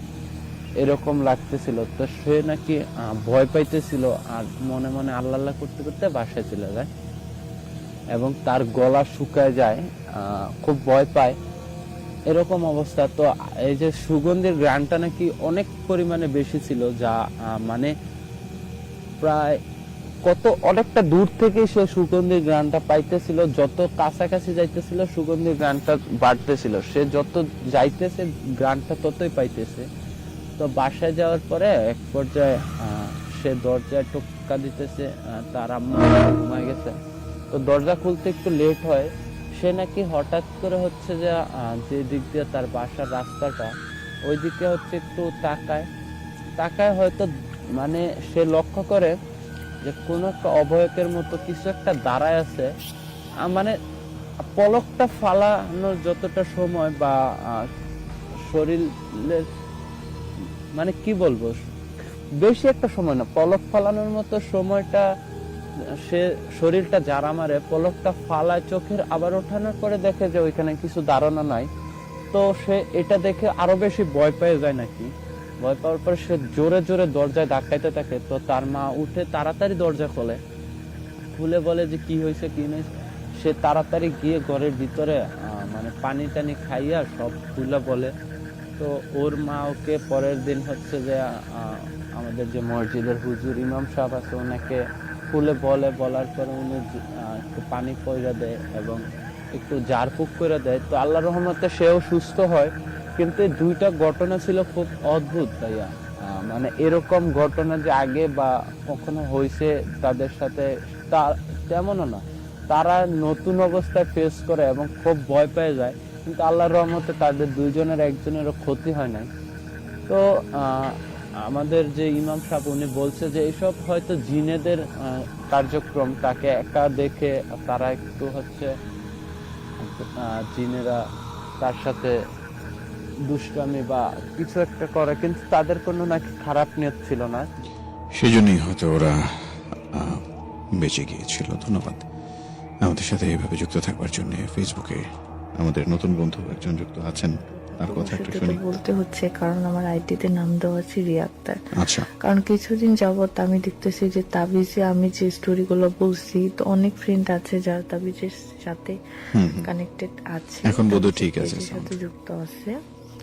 এরকম লাগতেছিল। তো সে নাকি ভয় পাইতেছিল আর মনে মনে আল্লাহ আল্লাহ করতে করতে বাসায় চলে যায় এবং তার গলা শুকায় যায়, খুব ভয় পায় এরকম অবস্থা। তো এই যে সুগন্ধির ঘ্রাণটা নাকি অনেক পরিমাণে বেশি ছিল, যা মানে প্রায় অনেকটা দূর থেকে সে সুগন্ধির ঘ্রাণটা পাইতেছিল। যত কাছাকাছি যাইতেছিল সুগন্ধির ঘ্রাণটা বাড়তেছিল, সে যত যাইতেছে ঘ্রাণটা ততই পাইতেছে। তো বাসায় যাওয়ার পরে এক পর্যায়ে সে দরজায় টোকা দিতেছে, তার আম্মা ঘুমায় গেছে। তো দরজা খুলতে একটু লেট হয়। সে নাকি হঠাৎ করে হচ্ছে যে যে দিক দিয়ে তার বাসার রাস্তাটা, ওই দিকে হচ্ছে একটু তাকায় হয়তো মানে সে লক্ষ্য করে যে কোন একটা অবয়কের মতো কিছু একটা দাঁড়ায় আছে। মানে পলকটা ফালানোর যতটা সময় বা শরীরের মানে কি বলবো, বেশি একটা সময় না, পলক ফালানোর মতো সময়টা সে শরীরটা যারা মারে, পলকটা ফালায় চোখের আবার ওঠানোর পরে দেখে যে ওইখানে কিছু ধারণা নাই। তো সে এটা দেখে আরো বেশি ভয় পেয়ে যায় নাকি। ভয় পাওয়ার পর সে জোরে জোরে দরজায় ধাক্কাইতে থাকে। তো তার মা উঠে তাড়াতাড়ি দরজা খুলে বলে যে কি হয়েছে কি নেই। সে তাড়াতাড়ি গিয়ে ঘরের ভিতরে মানে পানি টানি খাইয়া সব খুলে বলে। তো ওর মা ওকে পরের দিন হচ্ছে যে আমাদের যে মসজিদের হুজুর ইমাম সাহেব আছে ওনাকে খুলে বলার পরে উনি একটু পানি পয়রা দেয় এবং একটু ঝাড়ফুঁক করে দেয়। তো আল্লাহর রহমতে সেও সুস্থ হয়। কিন্তু এই দুইটা ঘটনা ছিল খুব অদ্ভুত ভাইয়া। মানে এরকম ঘটনা যে আগে বা কখনো হয়েছে তাদের সাথে তেমনও না। তারা নতুন অবস্থায় ফেস করে এবং খুব ভয় পেয়ে যায়, কিন্তু আল্লাহর রহমতে তাদের দুইজনের একজনেরও ক্ষতি হয় নাই। তো আমাদের যে ইমাম সাহেব উনি বলছে যে এইসব হয়তো জিনেদের কার্যক্রম। তাকে একা দেখে তারা একটু হচ্ছে জিনেরা তার সাথে দুষ্টামি বা কিছু একটা করে, কিন্তু তাদের কোনো নাকি খারাপ নিয়ত ছিল না। সেজন্যই হয়তো ওরা বেঁচে গিয়েছিল। ধন্যবাদ আমাদের সাথে এইভাবে যুক্ত থাকবার জন্য। ফেসবুকে আমাদের নতুন বন্ধু একজন যুক্ত আছেন, তার কথা একটু সেটা তো শুনি। বলতে হচ্ছে, কারণ আমার আইডিতে নাম দেওয়া আছে রিয়া আক্তার। আচ্ছা, কারণ কিছুদিন যাবত আমি দেখতেছি যে তাবিজে আমি যে স্টোরিগুলো বলছি, তো অনেক ফ্রেন্ড আছে যারা তাবিজের সাথে কানেক্টেড আছে, এখন বোধহয় ঠিক তাবিজের আছে, সাথে যুক্ত আছে।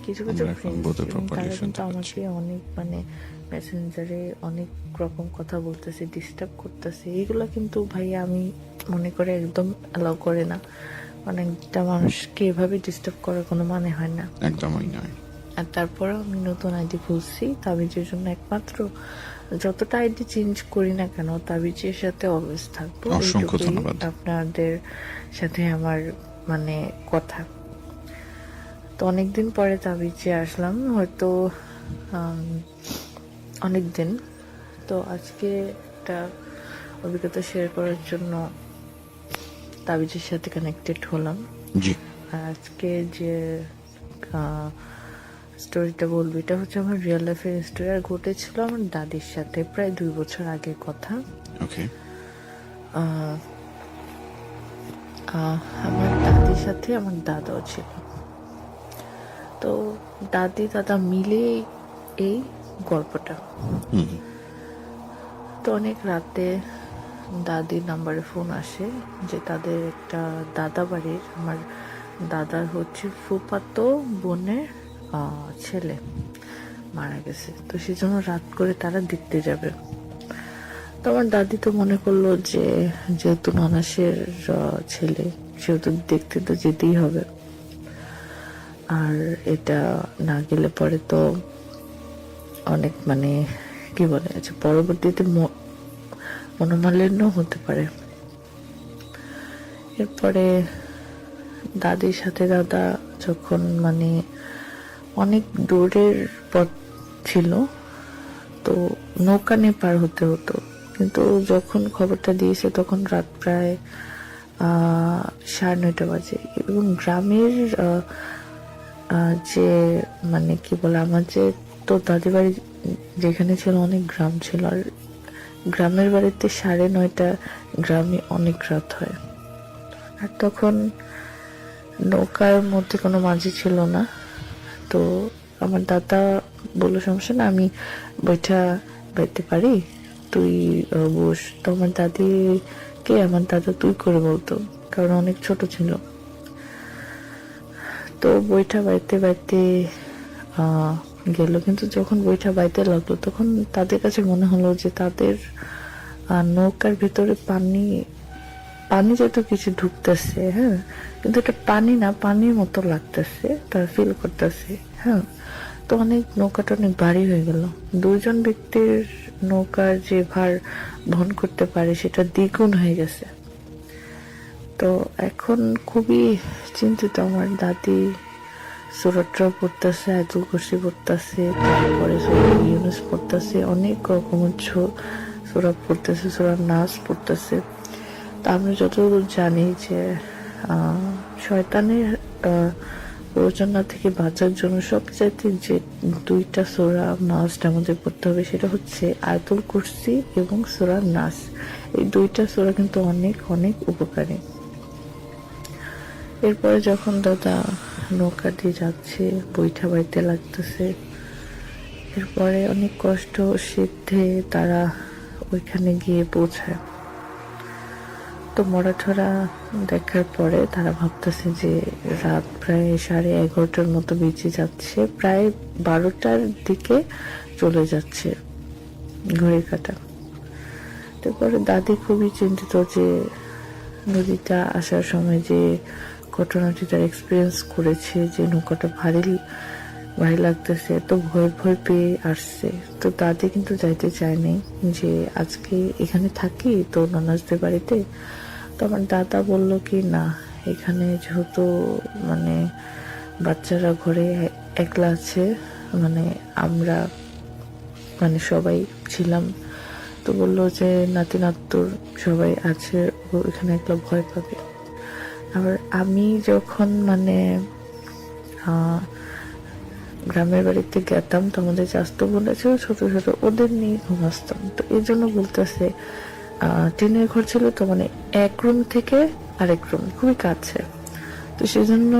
কিছু আমরা এখন ফ্রেন্ড বোধহয় properly তারা শুনতে কিন্তু পাচ্ছি। আমাকে অনেক মানে মেসেঞ্জারে অনেক রকম কথা বলতেছে, ডিস্টার্ব করতেছে। এইগুলো কিন্তু ভাইয়া আমি মনে করে একদম অ্যালাউ করে না। মানে একটা মানুষকে এভাবে ডিস্টার্ব করার কোনো মানে হয় না, একদমই নয়। আর তারপরেও আমি নতুন আইডি খুলছি তাবিজের জন্য। একমাত্র যতটা আইডি চেঞ্জ করি না কেন, তাবিজের সাথে অলওয়েজ থাকবো। অসংখ্য এইটুকুই ধন্যবাদ। আপনাদের সাথে আমার মানে কথা। তো অনেকদিন পরে তাবিজে আসলাম, হয়তো অনেক দিন। তো আজকে একটা অভিজ্ঞতা শেয়ার করার জন্য তাবিজের সাথে কানেক্টেড হলাম। জি, আর আজকে যে স্টোরিটা বলবো, এটা হচ্ছে আমার রিয়েল লাইফের স্টোরি, আর ঘটেছিল আমার দাদির সাথে প্রায় 2 বছর আগের কথা। ওকে। আমার দাদির সাথে আমার দাদাও ছিল। তো দাদি দাদা মিলে এই গল্পটা। তো অনেক রাতে দাদির নাম্বারে ফোন আসে যে তাদের একটা দাদা বাড়ির, আমার দাদার হচ্ছে ফুফাতো বোনের ছেলে মারা গেছে। তো সেজন্য রাত করে তারা দেখতে যাবে। তো আমার দাদি তো মনে করলো যে যেহেতু নানাসের ছেলে, সেহেতু দেখতে তো যেতেই হবে। আর এটা না গেলে পরে তো অনেক মানে কি বলে, আচ্ছা পরবর্তীতে মনোমালিন্য হতে পারে। এরপরে দাদির সাথে দাদা যখন মানে অনেক দূরের পথ ছিল, তো নৌকা নিয়ে পার হতে হতো। কিন্তু যখন খবরটা দিয়েছে তখন রাত প্রায় 9:30 বাজে। এবং গ্রামের যে মানে কি বলে, আমার যে তো দাদি বাড়ি যেখানে ছিল অনেক গ্রাম ছিল, আর গ্রামের বাড়িতে 9:30 গ্রামে অনেক রাত হয়। আর তখন নৌকার মধ্যে কোনো মাঝি ছিল না। তো আমার দাদা বললো সমস্যা না, আমি বইটা বাইতে পারি, তুই বস। তো আমার দাদিকে আমার দাদা তুই করে বলতো, কারণ অনেক ছোট ছিল। তো বইটা বাইতে বাইতে গেল, কিন্তু যখন বইটা বাইতে লাগলো তখন তাদের কাছে মনে হলো যে তাদের নৌকার ভিতরে পানি পানি যত কিছু ঢুকতেছে, হ্যাঁ, কিন্তু এটা পানি না, পানির মতো লাগতেছে, তারা ফিল করতেছে। হ্যাঁ, তো অনেক নৌকাটা অনেক ভারী হয়ে গেল। দুজন ব্যক্তির নৌকার যে ভার বহন করতে পারে সেটা দ্বিগুণ হয়ে গেছে। তো এখন খুবই চিন্তিত। আমার দাদি সুরাটরা পড়তেছে, আয়াতুল কুরসি পড়তেছে, তারপরে সূরা ইউনূস পড়তেছে, অনেক রকমের সূরা পড়তেছে, সূরা নাস পড়তেছে। তা আমরা যতদূর জানি যে শয়তানের প্ররোচনা থেকে বাঁচার জন্য সবচাইতে যে দুইটা সূরা মাস্ট আমাদের পড়তে হবে, সেটা হচ্ছে আয়াতুল কুরসি এবং সূরা নাস। এই দুইটা সূরা কিন্তু অনেক অনেক উপকারী। এরপরে যখন দাদা নৌকা দিয়ে যাচ্ছে, বইটা বাইতে লাগতেছে, এরপরে অনেক কষ্ট সিদ্ধে তারা ওইখানে গিয়ে পৌঁছায়। তো মরাঠরা দেখার পরে তারা ভাবতেছে যে রাত প্রায় 11:30 মতো বেজে যাচ্ছে, প্রায় 12টার দিকে চলে যাচ্ছে ঘড়ির কাঁটা। তারপরে দাদি খুবই চিন্তিত যে নদীটা আসার সময় যে ঘটনাটি তার এক্সপিরিয়েন্স করেছে, যে নৌকাটা ভারী লাগতেছে, তো ভয় ভয় পেয়ে আসছে। তো দাদি কিন্তু যাইতে চায়নি যে আজকে এখানে থাকি তো ননাসদের বাড়িতে। তো আমার দাদা বলল কি না, এখানে যেহেতু মানে বাচ্চারা ঘরে একলা আছে, মানে আমরা মানে সবাই ছিলাম, তো বললো যে নাতি নাত্তুর সবাই আছে, ও এখানে একলা ভয় পাবে। আবার আমি যখন মানে গ্রামের বাড়িতে গেতাম তো আমাদের চাস্তো বোন ছিল ছোট ছোট, ওদের নিয়ে ঘুমাসতাম। তো এই জন্য বলতেছে টিনের ঘর ছিল, তো মানে এক রুম থেকে আরেক রুম খুবই কাছে। তো সেই জন্য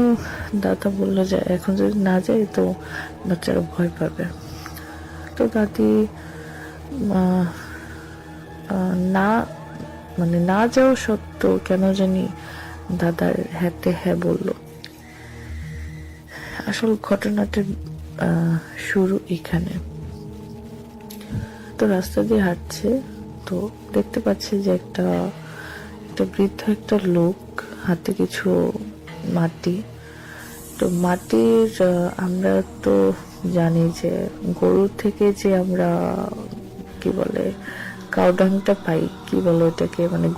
দাদা বললো যে এখন যদি না যাই তো বাচ্চারা ভয় পাবে। তো দাদি না মানে না যাওয়া সত্ত্বেও কেন জানি দাদার হাতে হ্যাঁ বলল। আসল ঘটনাটার শুরু এখানে। তো রাস্তা দিয়ে হাঁটছে, তো দেখতে পাচ্ছে যে একটা বৃদ্ধ একটা লোক হাতে কিছু মাটি। তো মাটির আমরা তো জানি যে গরুর থেকে যে আমরা কি বলে কাউডাংটা পাই, কি বলে ওটাকে, মানে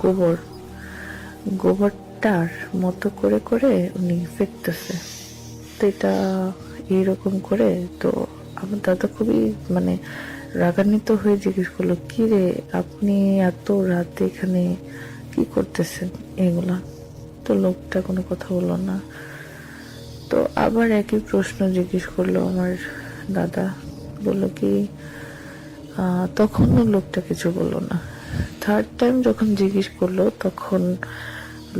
গোবরটার মতো করে করে উনি ফেকতেছে। তো এটা এইরকম করে, তো আমার দাদা খুবই মানে রাগান্বিত হয়ে জিজ্ঞেস করলো, কি রে আপনি এত রাতে এখানে কি করতেছেন এগুলা? তো লোকটা কোনো কথা বললো না। তো আবার একই প্রশ্ন জিজ্ঞেস করলো আমার দাদা, বললো কি, তখনও লোকটা কিছু বললো না। থার্ড টাইম যখন জিজ্ঞেস করলো তখন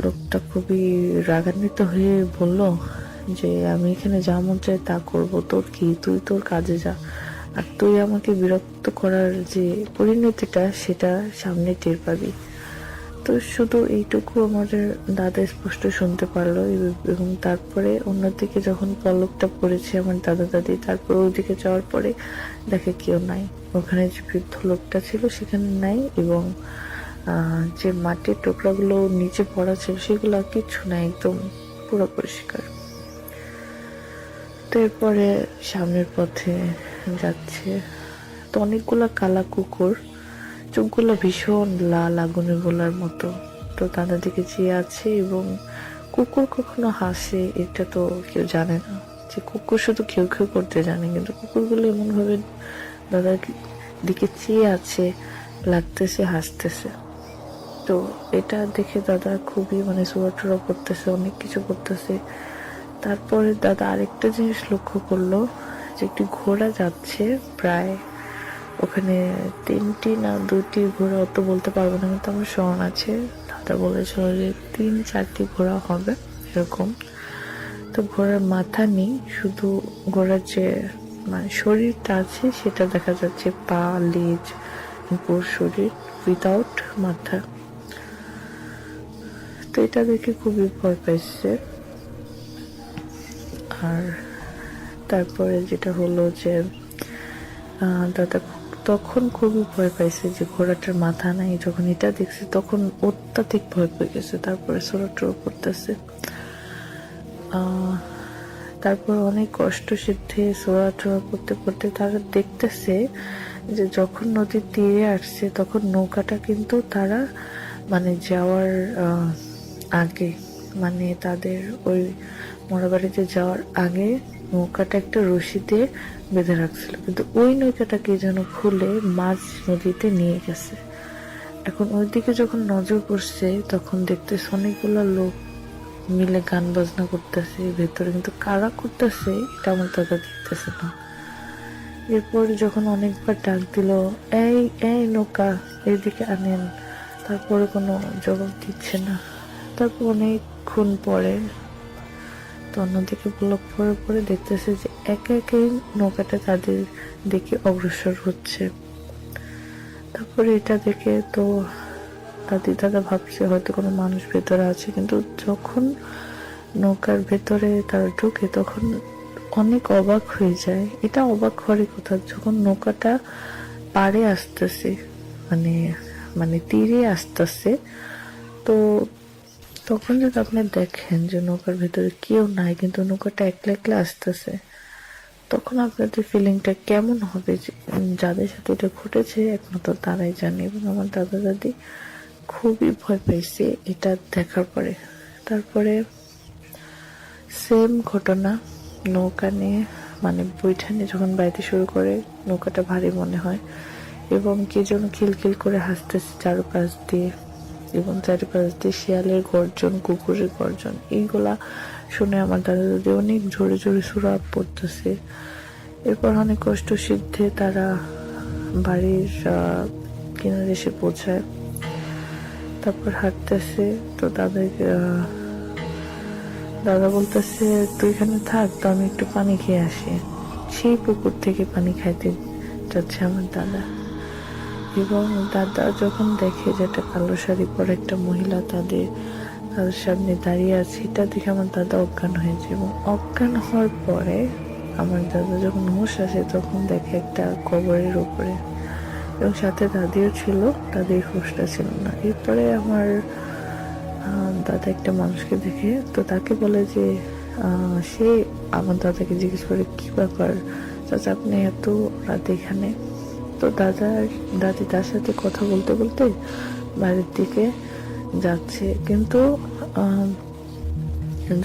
লোকটা খুবই রাগান্বিত হয়ে বলল যে আমি এখানে যা মন চাই তা করবো, তোর কি, তুই তোর কাজে যা, আর তুই আমাকে বিরক্ত করার যে পরিণতিটা সেটা সামনে টের পাবি। তো শুধু এইটুকু আমাদের দাদা স্পষ্ট শুনতে পারলো। এবং তারপরে অন্যদিকে যখন পলকটা পড়েছে আমার দাদা দাদি, তারপর ওইদিকে যাওয়ার পরে দেখে কেউ নাই, ওখানে যে বৃদ্ধ লোকটা ছিল সেখানে নাই, এবং যে মাটির টুকরাগুলো নিচে পড়া ছিল সেগুলো কিচ্ছু নাই, একদম পুরো পরিষ্কার। তো এরপরে সামনের পথে যাচ্ছে, তো অনেকগুলা কালা কুকুর, চোখগুলো ভীষণ লাল আগুনের গোলার মতো। তো দাদা দিকে চেয়ে আছে, এবং কুকুর কখনো হাসে এটা তো কেউ জানে না, যে কুকুর শুধু কেউ কেউ করতে জানে, কিন্তু কুকুরগুলো এমন ভাবে দাদার দিকে চেয়ে আছে, লাগতেছে হাসতেছে। তো এটা দেখে দাদা খুবই মানে সুরাটুরা করতেছে, অনেক কিছু করতেছে। তারপরে দাদা আরেকটা জিনিস লক্ষ্য করলো, যে একটি ঘোড়া যাচ্ছে, প্রায় ওখানে 3টি না 2টি ঘোড়া, অত বলতে পারবো না, কিন্তু আমার স্মরণ আছে দাদা বলেছিল যে 3-4টি ঘোড়া হবে এরকম। তো ঘোড়ার মাথা নেই, শুধু ঘোড়ার যে মানে শরীরটা আছে সেটা দেখা যাচ্ছে, পা, লেজ, পুরো শরীর উইদাউট মাথা। তো এটা দেখে খুবই ভয় পাইছে। আর তারপরে যেটা হলো যে দাদা তখন খুবই ভয় পাইছে যে ঘোড়াটার মাথা নাই। যখন এটা দেখছে তখন অত্যাধিক ভয় পেয়ে গেছে। তারপরে সোরাটোরা পড়তেছে। তারপর অনেক কষ্ট সিদ্ধে সোরাটোরা করতে করতে তারা দেখতেছে যে যখন নদীর তীরে আসছে তখন নৌকাটা কিন্তু তারা মানে যাওয়ার আগে, মানে তাদের ওই মোড়াবাড়িতে যাওয়ার আগে নৌকাটা একটা রশি দিয়ে বেঁধে রাখছিল, কিন্তু ওই নৌকাটাকে যেন খুলে মাঝ নদীতে নিয়ে গেছে। এখন ওইদিকে যখন নজর পড়ছে তখন দেখতেছে অনেকগুলো লোক মিলে গান বাজনা করতেছে ভেতরে, কিন্তু কারা করতেছে এটা আমার দাদা দেখতেছে না। এরপর যখন অনেকবার ডাক দিল, এই এই নৌকা এইদিকে আনেন, তারপরে কোনো জবাব দিচ্ছে না। তারপর অনেকক্ষণ পরে তো অন্যদিকে ব্লক পরে পরে দেখতেছে যে একে একে নৌকাটা তাদের দিকে অগ্রসর হচ্ছে। তারপরে এটা দেখে তো দাদা ভাবছে হয়তো কোনো মানুষ ভেতরে আছে, কিন্তু যখন নৌকার ভেতরে তারা ঢুকে তখন অনেক অবাক হয়ে যায়। এটা অবাক হওয়ারই কথা, যখন নৌকাটা পাড়ে আসতেছে, মানে মানে তীরে আসতেছে, তো তখন যদি আপনি দেখেন যে নৌকার ভেতরে কেউ নাই কিন্তু নৌকাটা একলা একলা আসতেছে, তখন আপনাদের ফিলিংটা কেমন হবে? যাদের সাথে এটা ঘটেছে একমাত্র তারাই জানে। এবং আমার দাদা দাদি খুবই ভয় পাইছে এটা দেখার পরে। তারপরে সেম ঘটনা নৌকা নিয়ে, মানে বৈঠা নিয়ে যখন বাইতে শুরু করে নৌকাটা ভারী মনে হয় এবং কে যেন খিলখিল করে হাসতেছে চারপাশ দিয়ে, এবং চারিপাশ দিয়ে শিয়ালের গর্জন, কুকুরের গর্জন, এইগুলা শুনে আমার দাদা দাদি অনেক জোরে জোরে সুরা পড়তেছে। এরপর অনেক কষ্ট সিদ্ধে তারা বাড়ির কিনারে এসে পৌঁছায়। তারপর হাঁটতেছে, তো দাদা বলতেছে তুই এখানে থাক, তো আমি একটু পানি খেয়ে আসি। সেই পুকুর থেকে পানি খাইতে যাচ্ছে আমার দাদা, এবং দাদা যখন দেখে যে একটা কালো শাড়ি পরে একটা মহিলা তাদের সামনে দাঁড়িয়ে আছে, এটা দেখে আমার দাদা অজ্ঞান হয়েছে। এবং অজ্ঞান হওয়ার পরে আমার দাদা যখন হুঁশ আসে তখন দেখে একটা কবরের উপরে, এবং সাথে দাদিও ছিল, দাদির হুঁশটা ছিল না। এরপরে আমার দাদা একটা মানুষকে দেখে তো তাকে বলে যে সে আমার দাদাকে জিজ্ঞেস করে কি ব্যাপার চাচা আপনি এত রাতে এখানে? তো দাদি তার সাথে কথা বলতে বলতে বাড়ির দিকে যাচ্ছে, কিন্তু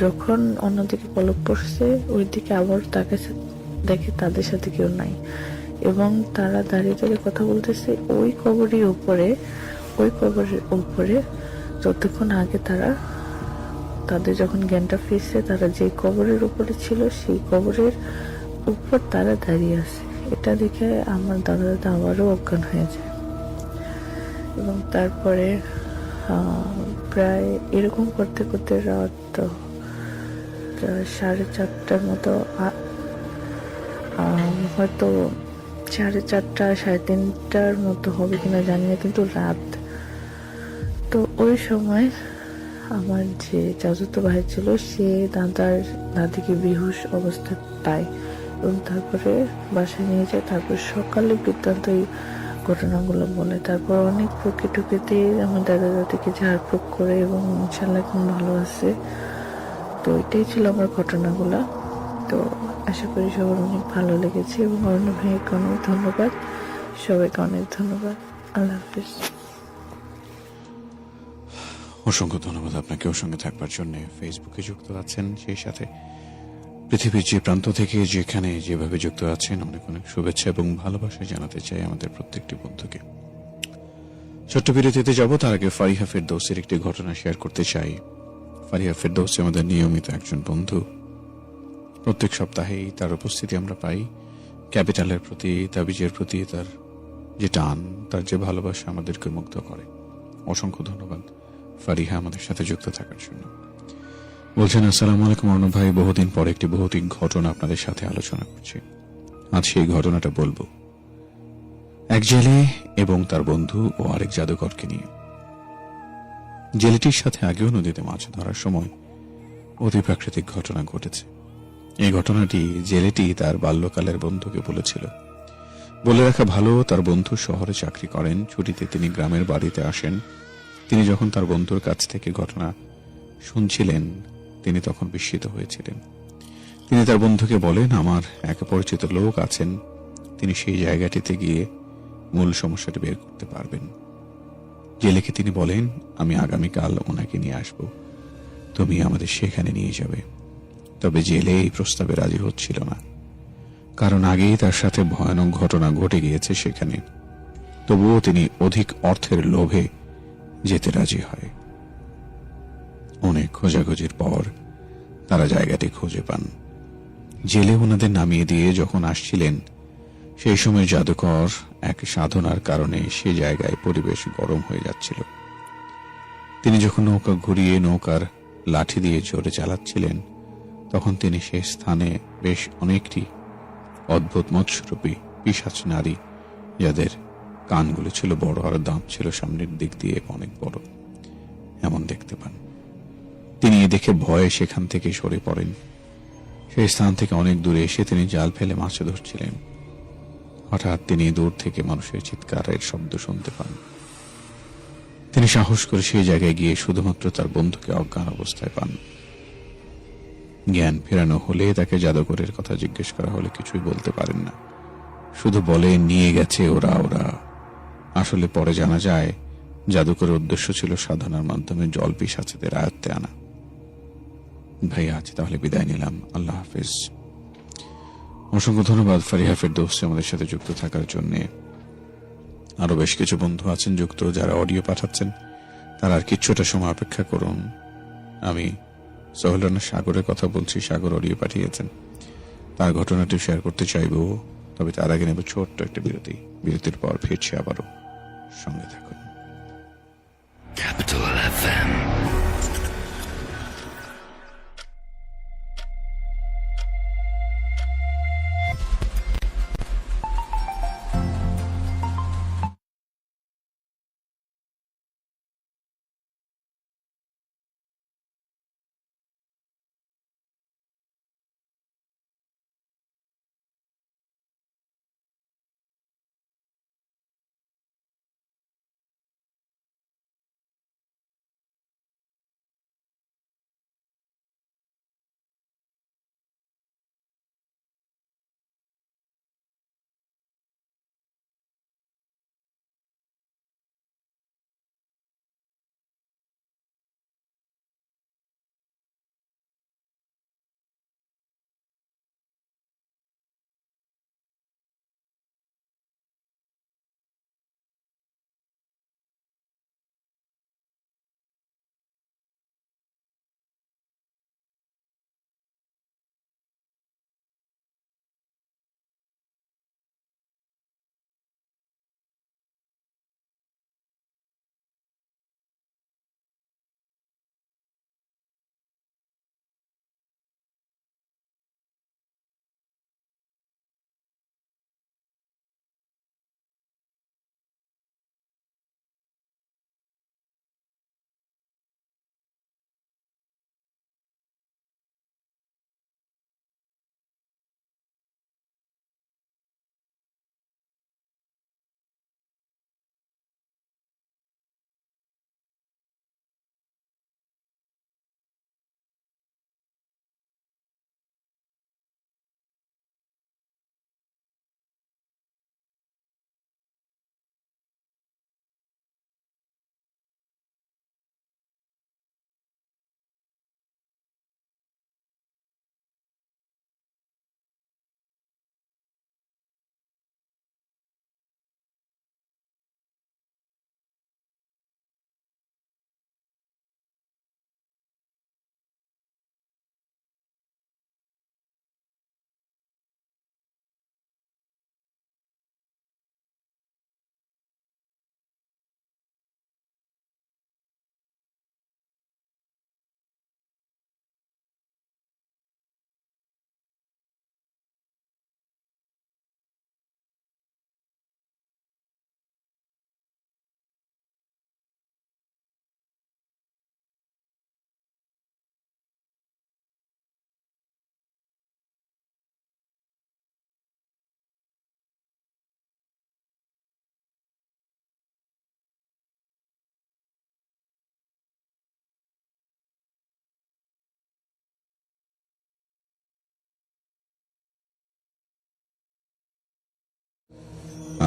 যখন অন্যদিকে পলক পড়ছে ওই দিকে আবার তাকে দেখে তাদের সাথে কেউ নাই, এবং তারা দাঁড়িয়ে দাঁড়িয়ে কথা বলতেছে ওই কবরের উপরে যতক্ষণ আগে তাদের যখন জ্ঞানটা ফিরছে তারা যে কবরের উপরে ছিল সেই কবরের উপর তারা দাঁড়িয়ে আছে। এটা দেখে আমার দাদা আবারও অজ্ঞান হয়ে যায়। এবং তারপরে প্রায় এরকম করতে করতে রাত 4:30টার মতো, হয়তো 4:30 3:30টার মতো হবে কিনা জানি না, কিন্তু রাত। তো ওই সময় আমার যে চাচাতো ভাই ছিল সে দাদিকে বেহুশ অবস্থা পায় এবং তারপরে বাসায় নিয়ে যায়। তারপর সকালে বৃত্তান্ত এই ঘটনাগুলো বলে। তারপর অনেক টুকিতে আমার দাদা দাদিকে ঝাড়ফুঁক করে এবং ইনশাল্লাহ এখন ভালো আছে। তো এটাই ছিল আমার ঘটনাগুলো। তো আশা করি সবার অনেক ভালো লেগেছে, এবং অরণ্য ভাইকে অনেক ধন্যবাদ, সবাইকে অনেক ধন্যবাদ। আল্লাহ হাফিজ। অসংখ্য ধন্যবাদ আপনাকে ওর সঙ্গে থাকবার জন্য। ফেসবুকে যুক্ত আছেন, সেই সাথে পৃথিবীর যে প্রান্ত থেকে যেখানে যেভাবে যুক্ত আছেন, অনেক অনেক শুভেচ্ছা এবং ভালোবাসা জানাতে চাই আমাদের প্রত্যেকটি বন্ধুকে। ছোট্ট বিরতিতে যাব, তার আগে ফারিহা ফেরদৌসের একটি ঘটনা শেয়ার করতে চাই। ফারিহা ফেরদৌস আমাদের নিয়মিত একজন বন্ধু। প্রত্যেক সপ্তাহেই তার উপস্থিতি আমরা পাই। ক্যাপিটালের প্রতি, তাবিজের প্রতি তার যে টান, তার যে ভালোবাসা আমাদেরকে মুগ্ধ করে। অসংখ্য ধন্যবাদ ফারিহা আমাদের সাথে যুক্ত থাকার জন্য। বলছেন আসসালামু আলাইকুম অর্ণব ভাই, বহুদিন পর একটি ভৌতিক ঘটনা আপনাদের সাথে আলোচনা করছি। আজ সেই ঘটনাটা বলবো, এক জেলে এবং তার বন্ধু ও আরেক জাদুকরকে নিয়ে। জেলেটির সাথে আগেও নদীতে মাছ ধরার সময় অতিপ্রাকৃতিক ঘটনা ঘটেছে। এই ঘটনাটি জেলেটি তার বাল্যকালের বন্ধুকে বলেছিল। বলে রাখা ভালো, তার বন্ধু শহরে চাকরি করেন, ছুটিতে তিনি গ্রামের বাড়িতে আসেন। তিনি যখন তার বন্ধুর কাছ থেকে ঘটনা শুনছিলেন, তিনি তখন বিস্মিত হয়েছিলেন। তিনি তার বন্ধুকে বলেন, আমার এক পরিচিত লোক আছেন, তিনি সেই জায়গাটিতে গিয়ে মূল সমস্যাটি বের করতে পারবেন। জেলেকে তিনি বলেন, আমি আগামীকাল ওনাকে নিয়ে আসব, তুমি আমাদের সেখানে নিয়ে যাবে। তবে জেলে এই প্রস্তাবে রাজি হচ্ছিল না, কারণ আগেই তার সাথে ভয়ানক ঘটনা ঘটে গিয়েছে সেখানে। তবুও তিনি অধিক অর্থের লোভে যেতে রাজি হয়। অনেক খোঁজাখুঁজির পর তারা জায়গাটি খুঁজে পান। জেলে ওনাদের নামিয়ে দিয়ে যখন আসছিলেন, সেই সময় জাদুকর এক সাধনার কারণে সে জায়গায় পরিবেশ গরম হয়ে যাচ্ছিল। তিনি যখন নৌকা ঘুরিয়ে নৌকার লাঠি দিয়ে জোরে চালাচ্ছিলেন, তখন তিনি সে স্থানে বেশ অনেকটি অদ্ভুত মৎস্যরূপী পিশাচ নারী, যাদের কানগুলো ছিল বড় আর দাঁত ছিল সামনের দিক দিয়ে অনেক বড়, এমন দেখতে পান। তিনি দেখে ভয়ে সেখান থেকে সরে পড়েন। সেই স্থান থেকে অনেক দূরে এসে তিনি জাল ফেলে মাছ ধরছিলেন। হঠাৎ তিনি দূর থেকে মানুষের চিৎকারের শব্দ শুনতে পান। তিনি সাহস করে সেই জায়গায় গিয়ে শুধুমাত্র তার বন্ধুকে অজ্ঞান অবস্থায় পান। জ্ঞান ফেরানো হলে তাকে জাদুকরের কথা জিজ্ঞেস করা হলে কিছুই বলতে পারেন না, শুধু বলে নিয়ে গেছে ওরা ওরা। আসলে পরে জানা যায় জাদুকরের উদ্দেশ্য ছিল সাধনার মাধ্যমে জল পিশাচদের আয়ত্তে আনা। ভাই, আজ তাহলে বিদায় নিলাম। আল্লাহ হাফিজ। অসংখ্য ধন্যবাদ ফারিহা ফেরদৌসী আমাদের সাথে যুক্ত থাকার জন্য। আরো বেশ কিছু বন্ধু আছেন যুক্ত, যারা অডিও পাঠাচ্ছেন। তারা আর কিছুটা সময় অপেক্ষা করুন। আমি সোহেল রানা সাগরের কথা বলছি। সাগর অডিও পাঠিয়েছেন, তার ঘটনাটি শেয়ার করতে চাইব। তবে তার আগে নেব ছোট্ট একটা বিরতি। বিরতির পর ফিরছি আবারও, সঙ্গে থাকুন। Capital FM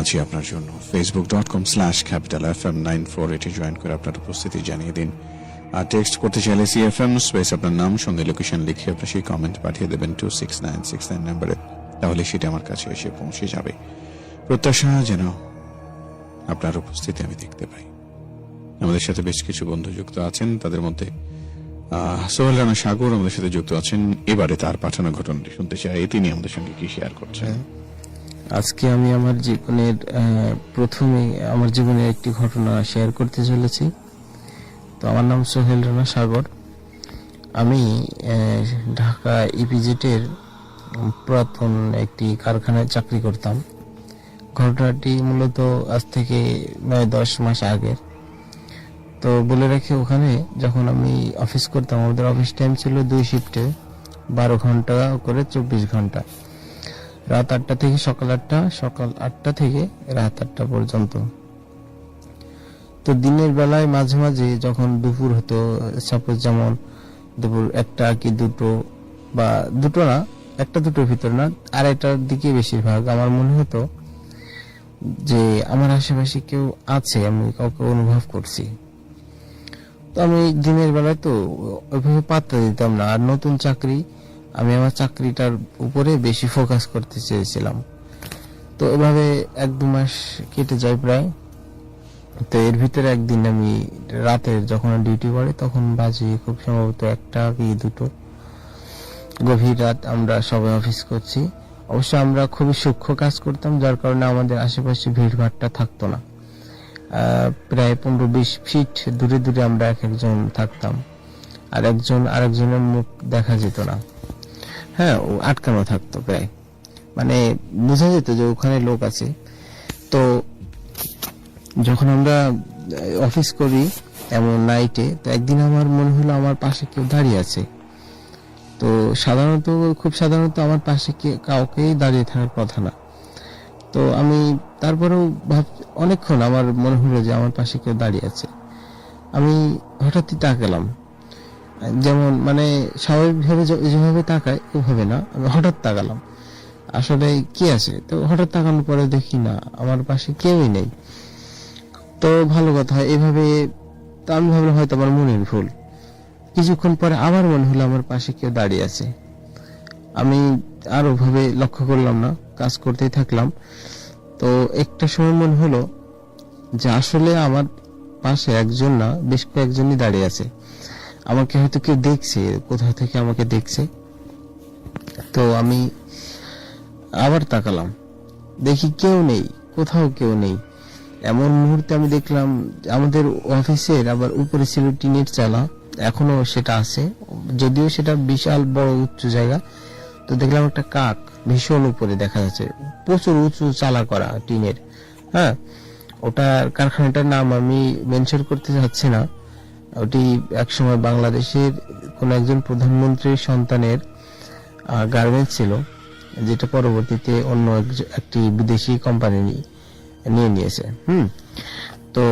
আছি আপনার জন্য। facebook.com/capitalfm94 এটি জয়েন করে আপনার উপস্থিতি জানিয়ে দিন। আর টেক্সট করতে চাইলে CFM স্পেস আপনার নাম সঙ্গে লোকেশন লিখে আপনার সেই কমেন্ট পাঠিয়ে দেবেন 26969 নম্বরে, তাহলে সেটা আমার কাছে এসে পৌঁছে যাবে। প্রত্যাশা যেন আপনার উপস্থিতি আমি দেখতে পাই। আমাদের সাথে বেশ কিছু বন্ধু যুক্ত আছেন, তাদের মধ্যে সোহেল রানা সাগর আমাদের সাথে যুক্ত আছেন। এবারে তার পাঠানো ঘটনাটি শুনতে চাই, তিনি আমাদের সঙ্গে কি শেয়ার করছেন। আজকে আমি আমার জীবনের প্রথমে আমার জীবনের একটি ঘটনা শেয়ার করতে চলেছি। তো আমার নাম সোহেল রানা সাগর। আমি ঢাকা ইপিজেটের পুরাতন একটি কারখানায় চাকরি করতাম। ঘটনাটি মূলত আজ থেকে 9-10 মাস আগের। তো বলে রাখি, ওখানে যখন আমি অফিস করতাম, আমাদের অফিস টাইম ছিল 2 শিফটে, 12 ঘন্টা করে 24 ঘন্টা, রাত 8টা থেকে সকাল 8টা, সকাল 8টা থেকে রাত 8টা পর্যন্ত। তো দিনের বেলায় মাঝে মাঝে যখন দুপুর হতো, সাপোজ যেমন দুপুর 1টা কি 2টো, বা 2টো না, 1টা 2টোর ভিতর না, 2:30টার দিকে বেশিরভাগ আমার মনে হতো যে আমার আশেপাশে কেউ আছে, আমি কাউকে অনুভব করছি। তো আমি দিনের বেলায় তো ওইভাবে পাত্তা দিতাম না, আর নতুন চাকরি, আমি আমার চাকরিটার উপরে বেশি ফোকাস করতে চেয়েছিলাম। তো এভাবে 1-2 মাস কেটে যায় প্রায়। তো এর ভিতরে একদিন আমি রাতের যখন ডিউটি পড়ে, তখন বাজে খুব সম্ভবত 1টা কি 2টো, গভীর রাত, আমরা সবাই অফিস করছি। অবশ্য আমরা খুবই সূক্ষ্ম কাজ করতাম, যার কারণে আমাদের আশেপাশে ভিড়ভাড়টা থাকতো না। প্রায় 15-20 ফিট দূরে দূরে আমরা এক একজন থাকতাম, আর একজন আরেকজনের মুখ দেখা যেত না। হ্যাঁ, ও আটকানো থাকতো প্রায়, মানে বোঝা যেত যে ওখানে লোক আছে। তো যখন আমরা অফিস করি এমন নাইটে, তো একদিন আমার মনে হলো আমার পাশে কেউ দাঁড়িয়ে আছে। তো খুব সাধারণত আমার পাশে কাউকেই দাঁড়িয়ে থাকার কথা না। তো আমি তারপরেও অনেকক্ষণ আমার মনে হলো যে আমার পাশে কেউ দাঁড়িয়ে আছে। আমি হঠাৎই তাকালাম, যেমন মানে স্বাভাবিকভাবে যেভাবে তাকায় ওভাবে না, আমি হঠাৎ তাকালাম আসলে কি আছে। তো হঠাৎ তাকানোর পরে দেখি না, আমার পাশে কেউই নেই। তো ভালো কথা, এভাবে তো আমি ভাবলাম হয়তো আমার মনের ভুল। কিছুক্ষণ পরে আবার মনে হলো আমার পাশে কেউ দাঁড়িয়ে আছে। আমি আর ওভাবে লক্ষ্য করলাম না, কাজ করতেই থাকলাম। তো একটা সময় মনে হলো যে আসলে আমার পাশে একজন না, বেশ কয়েকজনই দাঁড়িয়ে আছে। আমাকে হয়তো কেউ দেখছে, কোথা থেকে আমাকে দেখছে। তো আমি আবার তাকালাম, দেখি কেউ নেই, কোথাও কেউ নেই। এমন মুহূর্তে আমি দেখলাম আমাদের অফিসের আবার উপরে ছিল টিনের চালা, এখনো সেটা আছে, যদিও সেটা বিশাল বড় উঁচু জায়গা। তো দেখলাম একটা কাক ভীষণ উপরে দেখা যাচ্ছে, প্রচুর উঁচু চালা করা টিনের। হ্যাঁ, ওটার কারখানাটার নাম আমি মেনশন করতে চাচ্ছি না। ওটি একসময় বাংলাদেশের কোন একজন প্রধানমন্ত্রীর সন্তানের গার্মেন্টস ছিল, যেটা পরবর্তীতে অন্য একটি বিদেশি কোম্পানি নিয়ে নিয়েছে। তো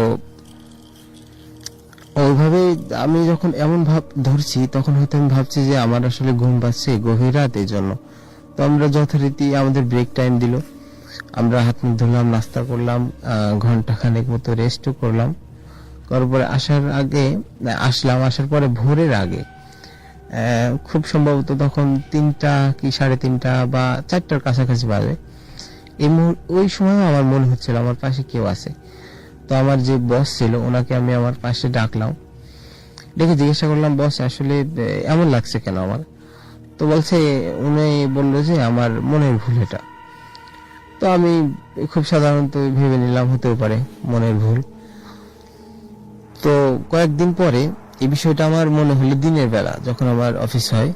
ওইভাবে আমি যখন এমন ভাব ধরছি, তখন হয়তো আমি ভাবছি যে আমার আসলে ঘুম পাচ্ছে, গভীর রাত, এই জন্য। তো আমরা যথারীতি আমাদের ব্রেক টাইম দিল, আমরা হাত মুখ ধুলাম, নাস্তা করলাম, ঘন্টাখানেক মতো রেস্টও করলাম। করার পরে আসার পরে ভোরের আগে, খুব সম্ভবত তখন 3টা কি 3:30 বা 4টার কাছাকাছি বাজে। ওই সময় আমার মনে হচ্ছিল আমার পাশে কেউ আছে। তো আমার যে বস ছিল, ওনাকে আমি আমার পাশে ডাকলাম, ডেকে জিজ্ঞাসা করলাম, বস আসলে এমন লাগছে কেন আমার? তো উনি বললো যে আমার মনের ভুল এটা। তো আমি খুব সাধারণত ভেবে নিলাম হতেও পারে মনের ভুল। তো কয়েকদিন পরে এই বিষয়টা আমার মনে হলো দিনের বেলা যখন আমার অফিস হয়।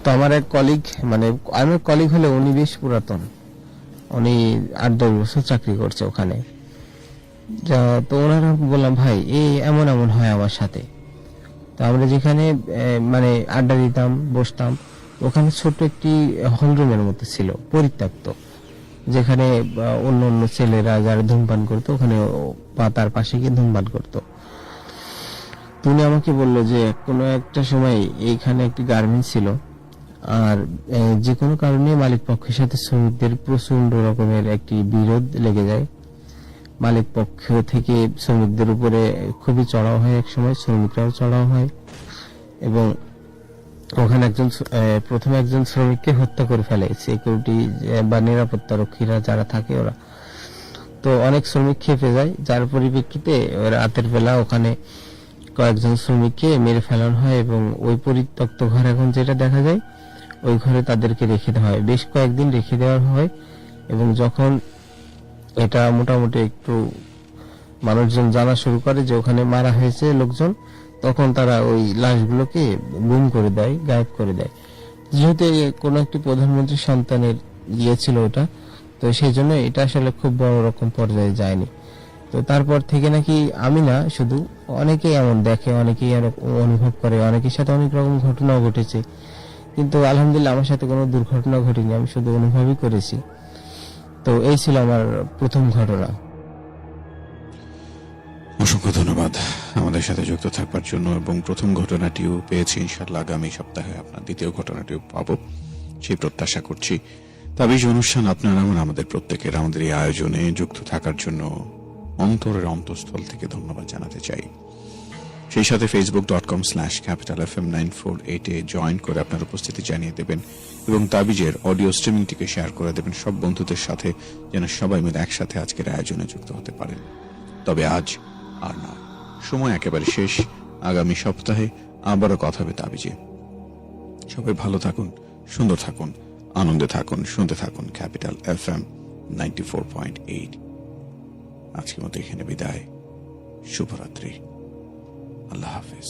তো আমার এক কলিগ, মানে আমার কলিগ হলে উনি বেশ পুরাতন, উনি 8-10 বছর চাকরি করছে ওখানে। তো ওনারা বললাম, ভাই এমন হয় আমার সাথে। তো আমরা যেখানে মানে আড্ডা দিতাম, বসতাম, ওখানে ছোট একটি হলরুমের মতো ছিল, পরিত্যক্ত, যেখানে অন্য ছেলেরা যারা ধূমপান করতো ওখানে তার পাশে গিয়ে ধূমপান করতো। তুমি আমাকে বললো যে কোনো একটা সময় এইখানে একটি গার্মেন্টস ছিল, আর যে কোনো কারণে মালিক পক্ষের সাথে শ্রমিকদের প্রচন্ড রকমের একটি বিরোধ লেগে যায়। মালিক পক্ষ থেকে শ্রমিকদের উপরে খুবই চড়াও হয়, এক সময় শ্রমিকরাও চড়াও হয় এবং ওখানে প্রথমে একজন শ্রমিককে হত্যা করে ফেলে সিকিউরিটি বা নিরাপত্তা রক্ষীরা যারা থাকে ওরা। তো অনেক শ্রমিক খেপে যায়, যার পরিপ্রেক্ষিতে রাতের বেলা ওখানে কয়েকজন শ্রমিককে মেরে ফেলানো হয় এবং ওই পরিত্যক্ত ঘর এখন যেটা দেখা যায় ওই ঘরে তাদেরকে রেখে দেওয়া হয়, বেশ কয়েকদিন রেখে দেওয়া হয়। এবং যখন এটা মোটামুটি একটু মানুষজন জানা শুরু করে যে ওখানে মারা হয়েছে লোকজন, তখন তারা ওই লাশগুলোকে গুম করে দেয়, গায়েব করে দেয়। যেহেতু কোনো একটি প্রধানমন্ত্রীর সন্তানের ছিল ওটা, তো সেই জন্য এটা আসলে খুব বড় রকম পর্যায়ে যায়নি। তো তারপর থেকে নাকি আমি না শুধু, অনেকেই এমন দেখে, অনেকেই অনুভব করে, অনেকের সাথে অনেক রকম ঘটনাও ঘটেছে, কিন্তু আলহামদুলিল্লাহ আমার সাথে কোনো দুর্ঘটনা ঘটেনি, আমি শুধু অনুভবই করেছি। তো এই ছিল আমার প্রথম ঘটনা। অসংখ্য ধন্যবাদ আমাদের সাথে যুক্ত থাকবার জন্য, এবং প্রথম ঘটনাটিও পেয়েছি, ইনশাআল্লাহ আগামী সপ্তাহে আপনার দ্বিতীয় ঘটনাটিও পাবো সেই প্রত্যাশা করছি। তাবিজ অনুষ্ঠান আপনার আমাদের প্রত্যেকের আমাদের এই আয়োজনে যুক্ত থাকার জন্য অন্তরের অন্তঃস্থল থেকে ধন্যবাদ জানাতে চাই। সেই সাথে facebook.com/capitalfm948 জয়েন করে আপনার উপস্থিতি জানিয়ে দেবেন এবং তাবিজের অডিও স্ট্রিমিংটিকে শেয়ার করে দেবেন সব বন্ধুদের সাথে, যেন সবাই মিলে একসাথে আজকের আয়োজনে যুক্ত হতে পারেন। তবে আজ আর না, সময় একেবারে শেষ। আগামী সপ্তাহে আবারও কথা হবে তাবিজে। সবাই ভালো থাকুন, সুন্দর থাকুন, আনন্দে থাকুন, শুনতে থাকুন ক্যাপিটাল FM 94.8। আজকের মতো এখানে বিদায়, শুভরাত্রি, আল্লাহ হাফেজ।